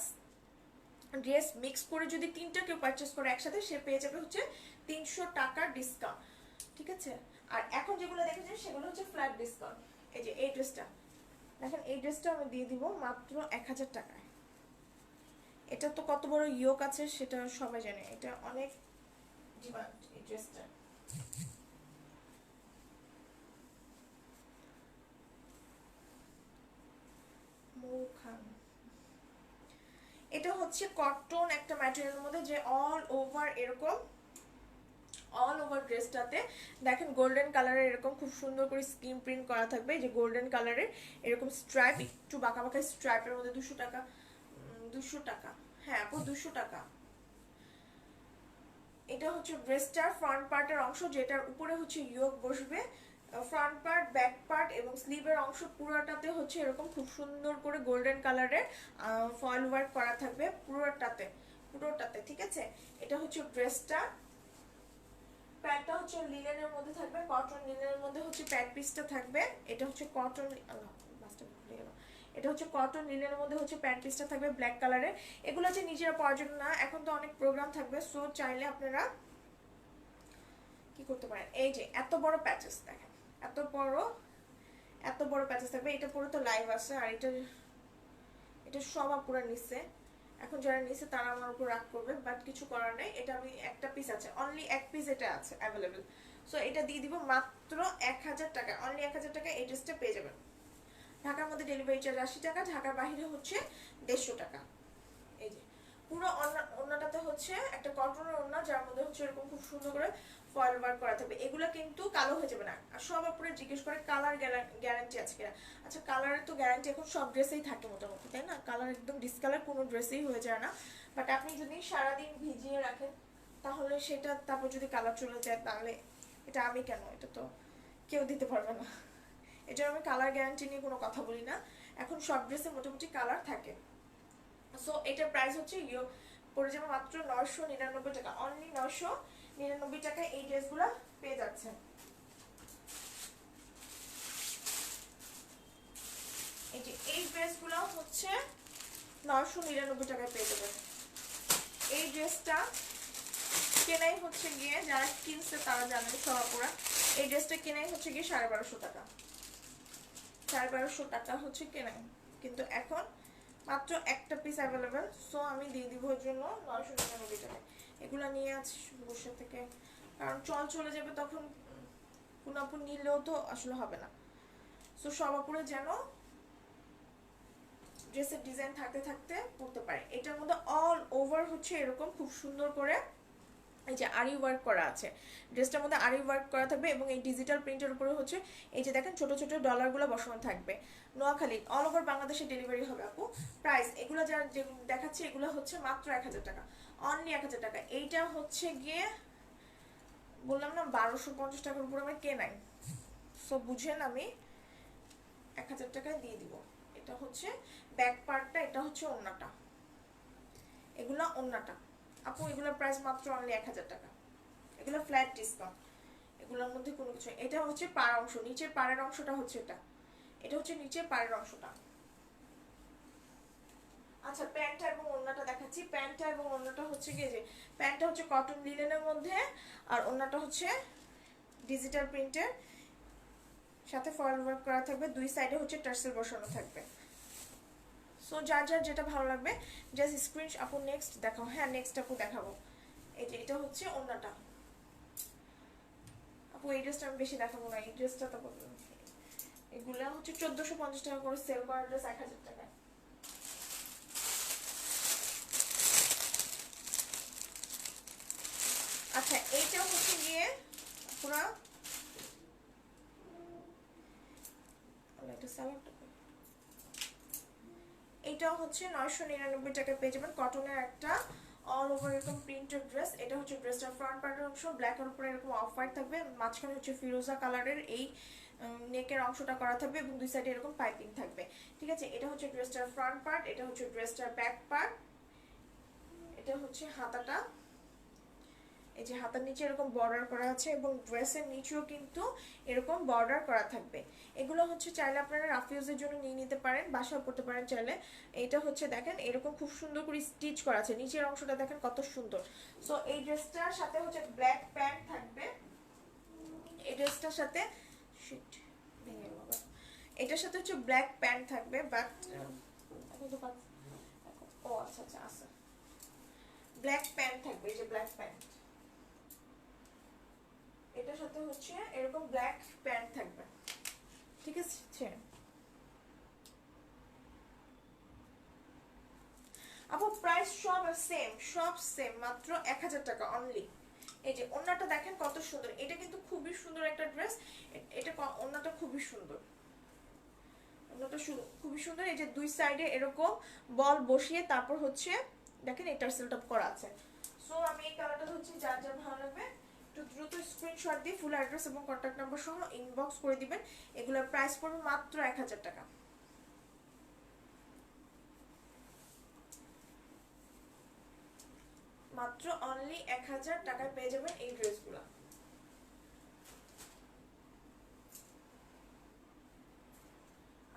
S1: ড্রেস মিক্স করে যদি 3টা কেউ পারচেস করে একসাথে, সে পেয়ে যাবে হচ্ছে 300 টাকার ডিসকাউন্ট, ঠিক আছে। আর এখন যেগুলো দেখেছেন সেগুলো হচ্ছে ফ্ল্যাট ডিসকাউন্ট। এই যে এই ড্রেসটা দেখেন, এই ড্রেসটা আমি দিয়ে দিব মাত্র 1000 টাকায়। এটা তো কত বড় ইয়োক আছে সেটা সবাই জানে, এটা অনেক ডিমান্ড এই ড্রেসটা। এটা হচ্ছে কটন একটা ম্যাটেরিয়ালের মধ্যে, যে অল ওভার এরকম অল ওভার ড্রেসটাতে দেখেন গোল্ডেন কালারের এরকম খুব সুন্দর করে স্ক্রিন প্রিন্ট করা থাকবে, যে গোল্ডেন কালারের এরকম স্ট্রাইপ, একটু বাঁকা বাঁকা স্ট্রাইপের মধ্যে 200 টাকা, 200 টাকা, হ্যাঁ আপু 200 টাকা। এটা হচ্ছে ড্রেসটার ফ্রন্ট পার্টের অংশ, যেটার উপরে হচ্ছে ইয়োক বসবে, ফ্রন্ট পার্ট, ব্যাক পার্ট এবং স্লিভের অংশ পুরোটাতে হচ্ছে এরকম খুব সুন্দর করে গোল্ডেন কালারের ফয়েল ওয়ার্ক করা থাকবে পুরোটাতে, পুরোটাতে, ঠিক আছে। এটা হচ্ছে ড্রেসটা, প্যান্টটা হচ্ছে লিনেনের মধ্যে থাকবে, কটন লিনেনের মধ্যে হচ্ছে প্যান্ট পিসটা থাকবে। এটা হচ্ছে কটন, এটা হচ্ছে কটন লিনেনের মধ্যে হচ্ছে প্যান্ট পিসটা থাকবে ব্ল্যাক কালারের। এগুলো হচ্ছে নিজেরা পরার জন্য না, এখন তো অনেক প্রোগ্রাম থাকবে, সো চাইলে আপনারা কি করতে পারেন, এই যে এত বড় প্যাচেস দেখেন, এত বড় প্যাচেস থাকবে। এটা পুরো তো লাইভ আছে, আর এটা সব আপুরা নিচ্ছে, এখন যারা নিচ্ছে তারা আমার উপর রাগ করবে, বাট কিছু করার নেই। এটা আমি একটা পিস আছে, অনলি এক পিস এটা আছে অ্যাভেলেবেল। সো এটা দিয়ে দিব মাত্র 1000 টাকা, অনলি 1000 টাকা এই ড্রেসটা পেয়ে যাবেন। ঢাকার মধ্যে ডেলিভারি চার্জ 80 টাকা, ঢাকার বাইরে হচ্ছে 150 টাকা। এই যে পুরো ওড়নাটাতে হচ্ছে একটা কটনের ওড়না, যার মধ্যে হচ্ছে এরকম খুব সুন্দর করে ফয়েল ওয়ার্ক করা থাকবে। এগুলো কিন্তু কালো হয়ে যাবে না। আর সব আপুরে জিজ্ঞেস করে কালার গ্যারান্টি আছে কিনা। আচ্ছা, কালারের তো গ্যারান্টি এখন সব ড্রেসেই থাকে মোটামুটি, তাই না? কালার একদম ডিসকালার কোনো ড্রেসেই হয়ে যায় না। বাট আপনি যদি সারাদিন ভিজিয়ে রাখেন তাহলে সেটা, তারপর যদি কালার চলে যায় তাহলে এটা আমি কেন, এটা তো কেউ দিতে পারবে না। এটা আমি কালার গ্যারান্টি নিয়ে কোনো কথা বলি না। এখন সব ড্রেসে মোটামুটি কালার থাকে। সো এটার প্রাইস হচ্ছে পড়ে যাবে মাত্র 999 টাকা। অনলি 999 টাকায় এই ড্রেসগুলো পেয়ে যাচ্ছেন। এই যে এই ড্রেসগুলো হচ্ছে 999 টাকায় পেয়ে যাবেন। এই ড্রেসটা কেনাই হচ্ছে গিয়ে, যারা কিনছে তারা জানেন সবাপুরা, এই ড্রেসটা কেনাই হচ্ছে গিয়ে 1250 টাকা। 1250 টাকা হচ্ছে কেনাই, কিন্তু এখন মাত্র একটা পিস অ্যাভেলেবেল। সো আমি দিয়ে দিব এর জন্য 999 টাকায়। এগুলো নিয়ে আছি বসে থেকে, কারণ চলে যাবে তখন কোন আপু নিলেও তো আসলে হবে না। সো সব আপুরে যেন ড্রেসের ডিজাইন থাকতে থাকতে পরতে পারে। এটার মধ্যে অল ওভার হচ্ছে এরকম খুব সুন্দর করে এই যে আরি ওয়ার্ক করা আছে। ড্রেসটার মধ্যে আরি ওয়ার্ক করা থাকবে এবং এই ডিজিটাল প্রিন্টের উপরে হচ্ছে এই যে দেখেন ছোট ছোট ডলারগুলো বসানো থাকবে। নোয়াখালী অল ওভার বাংলাদেশে ডেলিভারি হবে আপু। প্রাইস এগুলো যা দেখাচ্ছি এগুলো হচ্ছে মাত্র 1000 টাকা, অনলি 1000 টাকা। এইটা হচ্ছে গিয়ে বললাম না 1250 টাকার উপর আমার কেনাই। সো বুঝেন আমি 1000 টাকায় দিয়ে দিব। এটা হচ্ছে ব্যাক পার্টটা, এটা হচ্ছে ওড়নাটা, এগুলা ওড়নাটা আপু। এগুলোর প্রাইস মাত্র অনলি 1000 টাকা। এগুলো ফ্ল্যাট ডিসকাউন্ট, এগুলোর মধ্যে কোনো কিছু। এটা হচ্ছে পাড় অংশ, নিচের পাড়ের অংশটা হচ্ছে এটা হচ্ছে নিচের পাড়ের অংশটা। আচ্ছা, প্যান্টটা এবং ওড়নাটা দেখাচ্ছি। প্যান্টটা এবং ওড়নাটা হচ্ছে কি, যে প্যান্টটা হচ্ছে কটন লিনেনের মধ্যে, আর ওড়নাটা হচ্ছে ডিজিটাল প্রিন্টের সাথে ফয়েল ওয়ার্ক করা থাকবে। দুই সাইডে হচ্ছে টার্সেল বসানো থাকবে। সো যার যার যেটা ভালো লাগবে জাস্ট স্ক্রিনশট। আপু নেক্সট দেখাও। হ্যাঁ, নেক্সট আপু দেখাবো। এই যে এটা হচ্ছে ওড়নাটা আপু। এই ড্রেসটা আমি বেশি দেখাবো না, এই ড্রেসটা তো এগুলা হচ্ছে 1450 টাকা করে সেল করা ড্রেস 1000 টাকায়। আচ্ছা, এইটা হচ্ছে গিয়ে পুরা এটাও হচ্ছে 999 টাকা পেয়ে যাবেন। কটনের একটা অল ওভার এরকম প্রিন্টেড ড্রেস। এটা হচ্ছে ড্রেসটার ফ্রন্ট পার্টের অংশ, ব্ল্যাকের উপরে এরকম অফ হোয়াইট থাকবে, মাঝখানে হচ্ছে ফিরোজা কালারের এই নেকের অংশটা করা থাকবে এবং দুই সাইডে এরকম পাইপিং থাকবে। ঠিক আছে, এটা হচ্ছে ড্রেসটার ফ্রন্ট পার্ট, এটা হচ্ছে ড্রেসটার ব্যাক পার্ট, এটা হচ্ছে হাতাটা। এই যে হাতার নিচে এরকম বর্ডার করা আছে এবং ড্রেসের নিচেও কিন্তু এরকম বর্ডার করা থাকবে। এগুলো হচ্ছে চাইলে আপনারা রাফিউজের জন্য নিয়ে নিতে পারেন, বাসায় পড়তে পারেন চাইলে। এটা হচ্ছে দেখেন এরকম খুব সুন্দর করে স্টিচ করা আছে, নিচের অংশটা দেখেন কত সুন্দর। সো এই ড্রেসটার সাথে হচ্ছে ব্ল্যাক প্যান্ট থাকবে। এই ড্রেসটার সাথে এটার সাথে হচ্ছে ব্ল্যাক প্যান্ট থাকবে, বাট ও আচ্ছা আচ্ছা আচ্ছা, ব্ল্যাক প্যান্ট থাকবে। এই যে ব্ল্যাক প্যান্ট, এটার সাথে হচ্ছে এরকম ব্ল্যাক প্যান্ট থাকবে। ঠিক আছে আপু, প্রাইস সব সেম, সব সেম, মাত্র 1000 টাকা অনলি। এই যে ওড়নাটা দেখেন কত সুন্দর, এটা কিন্তু খুবই সুন্দর একটা ড্রেস। এটা ওড়নাটা খুবই সুন্দর, ওড়নাটা খুবই সুন্দর। এই যে দুই সাইডে এরকম বল বসিয়ে তারপর হচ্ছে দেখেন এটার সেটআপ করা আছে। সো আমি এই কালারটা হচ্ছে যার যার ভালো লাগবে একটু দ্রুত স্ক্রিনশট দিয়ে ফুল অ্যাড্রেস এবং কন্ট্যাক্ট নাম্বার সহ ইনবক্স করে দিবেন। এগুলোর প্রাইস পড়বে মাত্র 1000 টাকা। মাত্র অনলি 1000 টাকায় পেয়ে যাবেন এই ড্রেসগুলো।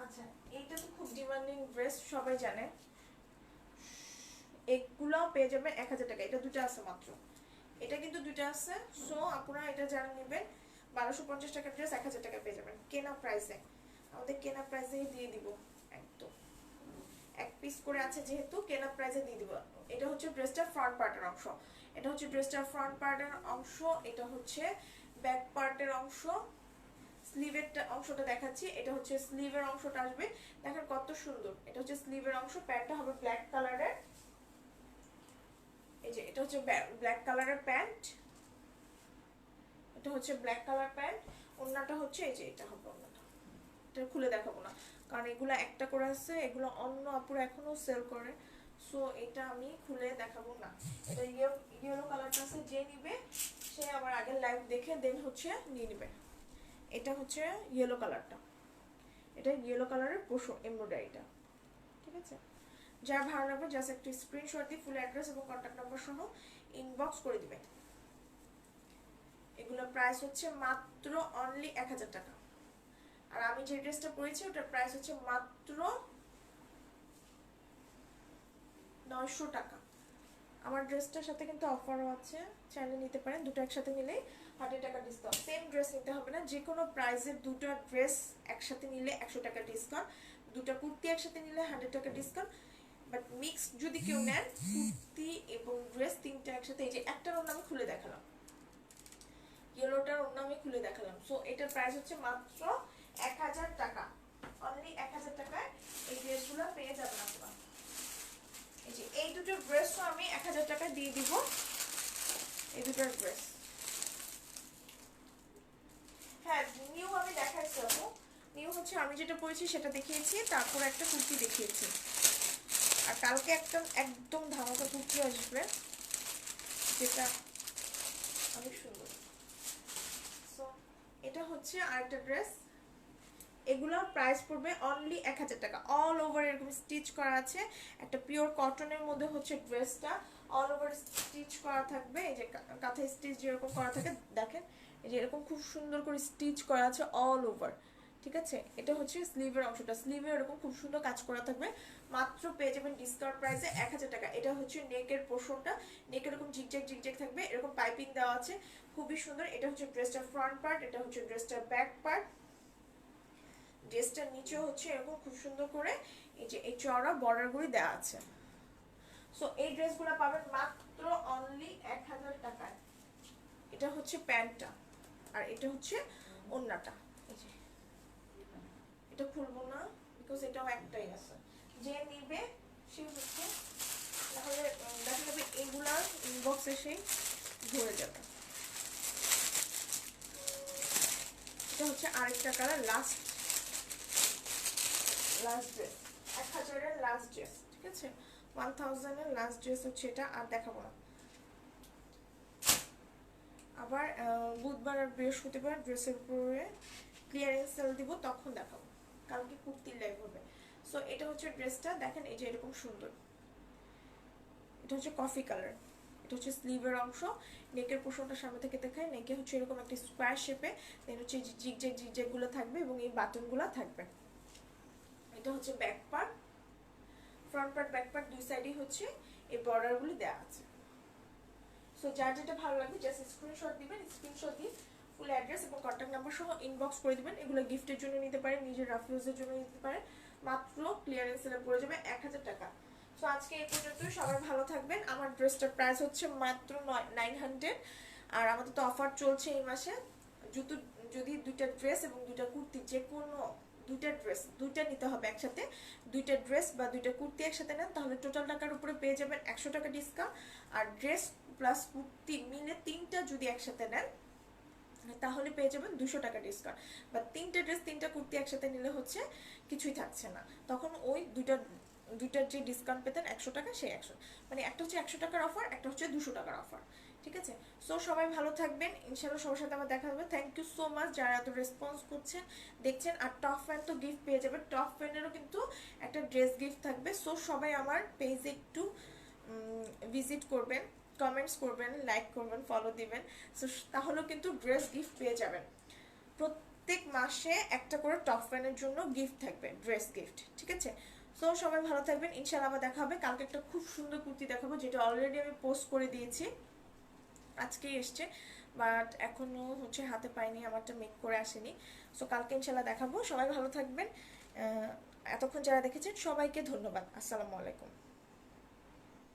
S1: আচ্ছা, এইটা তো খুব ডিমান্ডিং ড্রেস, সবাই জানে। এগুলো পেয়ে যাবেন 1000 টাকা। এটা দুটো আছে মাত্র, এটা কিন্তু দুটো আছে। সো আপনারা এটা যারা নেবেন 1250 টাকার ড্রেস 1000 টাকা পেয়ে যাবেন কেনা প্রাইসে। আমাদের কেনা প্রাইসেই দিয়ে দিব একদম, এক পিস করে আছে যেহেতু কেনা প্রাইসে দিয়ে দিব। এটা হচ্ছে ড্রেসটার ফ্রন্ট পার্টের অংশ, এটা হচ্ছে ড্রেসটার ফ্রন্ট পার্টের অংশ, এটা হচ্ছে ব্যাক পার্টের অংশ। স্লিভের অংশটা দেখাচ্ছি, এটা হচ্ছে স্লিভের অংশটা আসবে, দেখেন কত সুন্দর। এটা হচ্ছে স্লিভের অংশ, প্যান্টটা হবে ব্ল্যাক কালারের। যে এটা হচ্ছে ব্ল্যাক কালারের প্যান্ট, এটা হচ্ছে ব্ল্যাক কালার প্যান্ট। ওড়নাটা হচ্ছে এই যে এটা হবে ওড়নাটা। এটা খুলে দেখাবো না কারণ এগুলো একটা করে আছে, এগুলো অন্য আপুরা এখনো সেল করে, সো এটা আমি খুলে দেখাবো না। এটা ইয়েলো কালারটা আছে, যে নিবে সে আমার আগের লাইভ দেখে দেন হচ্ছে নিয়ে নিবে। এটা হচ্ছে ইয়েলো কালারটা, এটা ইয়েলো কালারের পোশো এমব্রয়ডারিটা, ঠিক আছে। যার ভালো লাগবে জাস্ট একটু স্ক্রিনশট দিয়ে ফুল অ্যাড্রেস এবং কন্ট্যাক্ট নাম্বার সহ ইনবক্স করে দিবেন। এগুলোর প্রাইস হচ্ছে মাত্র অনলি 1000 টাকা। আর আমি যে ড্রেসটা পরেছি ওটার প্রাইস হচ্ছে মাত্র 900 টাকা। আমার ড্রেসটার সাথে কিন্তু অফারও আছে, চাইলে নিতে পারেন। দুটো একসাথে নিলে 100 টাকা ডিসকাউন্ট। সেম ড্রেস নিতে হবে না, যে কোনো প্রাইসের দুটো ড্রেস একসাথে নিলে 100 টাকা ডিসকাউন্ট, দুটো কুর্তি একসাথে নিলে 100 টাকা ডিসকাউন্ট। বাট মিক্স যদি কেউ নেন, কুর্তি এবং ড্রেস তিনটা একসাথে, এই যে একটার ওড়না আমি খুলে দেখালাম, ইয়েলোটার ওড়না আমি খুলে দেখালাম, সো এটার প্রাইস হচ্ছে মাত্র 1000 টাকা। অনলি 1000 টাকায় এই ড্রেসগুলো পেয়ে যাবেন আপনারা। এই যে এই দুটো ড্রেসও আমি 1000 টাকা দিয়ে দিব। এই দুটো ড্রেস, হ্যাঁ নিউ আমি দেখাইছি আপু। নিউ হচ্ছে আমি যেটা পরেছি সেটা দেখিয়েছি, তারপর একটা কুর্তি দেখিয়েছি, আর কালকে একটা একদম ধামাকা কুর্তি আসবে যেটা অনেক সুন্দর। সো এটা হচ্ছে আরেকটা ড্রেস, এগুলোর প্রাইস পড়বে অনলি 1000 টাকা। অল ওভার এরকম স্টিচ করা আছে, একটা পিওর কটনের মধ্যে হচ্ছে ড্রেসটা, অল ওভার স্টিচ করা থাকবে। এই যে কাঁথা স্টিচ যেরকম করা থাকে দেখেন, এই যে এরকম খুব সুন্দর করে স্টিচ করা আছে অল ওভার, ঠিক আছে। এটা হচ্ছে স্লিভের অংশটা, স্লিভে এরকম খুব সুন্দর কাজ করা থাকবে। মাত্র পেয়ে যাবেন ডিসকাউন্ট প্রাইসে 1000 টাকা। এটা হচ্ছে নেকের পোর্শনটা, নেক এরকম জিগজ্যাগ জিগজ্যাগ থাকবে, এরকম পাইপিং দেওয়া আছে, খুবই সুন্দর। এটা হচ্ছে ড্রেসটার ফ্রন্ট পার্ট, এটা হচ্ছে ড্রেসটার ব্যাক পার্ট। ড্রেসটার নিচে হচ্ছে এরকম খুব সুন্দর করে এই যে এই চওড়া বর্ডারগুলি দেওয়া আছে। সো এই ড্রেসগুলো পাবেন মাত্র অনলি 1000 টাকায়। এটা হচ্ছে প্যান্টটা, আর এটা হচ্ছে ওড়নাটা। এই যে এটা খুলবো না বিকজ এটাও একটাই আছে, যে নিবে সে হচ্ছে তাহলে দেখা যাবে এগুলার ইনবক্সে সেই ধরে যাবে। এটা হচ্ছে আরেকটা কালার, লাস্ট ড্রেস, 1000-এর লাস্ট ড্রেস, ঠিক আছে। 1000-এর লাস্ট ড্রেস হচ্ছে এটা, আর দেখাবো না। আবার বুধবার আর বৃহস্পতিবার ড্রেসের উপরে ক্লিয়ারেন্স সেল দিব, তখন দেখাবো। কালকে কুর্তির লাইভ হবে। সো এটা হচ্ছে ড্রেসটা, দেখেন এই যে এরকম সুন্দর, এটা হচ্ছে কফি কালার, এটা হচ্ছে স্লিভের অংশ। নেকের পোর্শনটা সামনে থেকে দেখায়, নেকে হচ্ছে এরকম একটা স্কোয়ার শেপে, দেন হচ্ছে জিগজ্যাগ গুলো থাকবে এবং এই বাটনগুলো থাকবে। এটা হচ্ছে back part, front part back part দুই সাইডেই হচ্ছে এই বর্ডারগুলি দেওয়া আছে। সো যার যেটা ভালো লাগবে জাস্ট স্ক্রিনশট দিবেন, স্ক্রিনশট দিয়ে ফুল অ্যাড্রেস এবং কন্ট্যাক্ট নাম্বার সহ ইনবক্স করে দিবেন। এগুলো গিফটের জন্য নিতে পারেন, নিজের রাফ ইউজের জন্য নিতে পারেন। মাত্র ক্লিয়ারেন্স সেলে পড়ে যাবে 1000 টাকা। সো আজকে এই পর্যন্তই, সবাই ভালো থাকবেন। আমার ড্রেসটার প্রাইস হচ্ছে মাত্র 900, আর আমাদের তো অফার চলছে এই মাসে। জুতো যদি দুইটা ড্রেস এবং দুইটা কুর্তি, যে কোনো দুইটা ড্রেস, দুইটা নিতে হবে একসাথে, দুইটা ড্রেস বা দুইটা কুর্তি একসাথে নেন তাহলে টোটাল টাকার উপরে পেয়ে যাবেন 100 টাকা ডিসকাউন্ট। আর ড্রেস প্লাস কুর্তি মিলে তিনটা যদি একসাথে নেন তাহলে পেয়ে যাবেন 200 টাকা ডিসকাউন্ট। বা তিনটা ড্রেস তিনটা কুর্তি একসাথে নিলে হচ্ছে কিছুই থাকছে না, তখন ওই দুইটার যে ডিসকাউন্ট পেতেন 100 টাকা, সেই 100 মানে একটা হচ্ছে 100 টাকার অফার, একটা হচ্ছে 200 টাকার অফার, ঠিক আছে। সো সবাই ভালো থাকবেন, ইনশাআল্লাহ সবার সাথে আমার দেখা হবে। থ্যাংক ইউ সো মাচ যারা এত রেসপন্স করছেন দেখছেন। আর টপ ফ্যান তো গিফট পেয়ে যাবেন, টপ ফ্যানেরও কিন্তু একটা ড্রেস গিফট থাকবে। সো সবাই আমার পেজে একটু ভিজিট করবেন, কমেন্টস করবেন, লাইক করবেন, ফলো দিবেন, সো তাহলেও কিন্তু ড্রেস গিফট পেয়ে যাবেন। প্রত্যেক মাসে একটা করে টপ ফ্যানের জন্য গিফট থাকবে, ড্রেস গিফট, ঠিক আছে। সো সবাই ভালো থাকবেন, ইনশাআল্লাহ আবার দেখা হবে। কালকে একটা খুব সুন্দর কুর্তি দেখাবো যেটা অলরেডি আমি পোস্ট করে দিয়েছি, আজকেই এসছে, বাট এখনো হচ্ছে হাতে পাইনি, আমারটা মেক করে আসেনি। সো কালকে ইনশাআল্লাহ দেখাবো। সবাই ভালো থাকবেন। এতক্ষণ যারা দেখেছেন সবাইকে ধন্যবাদ। আসসালামু আলাইকুম।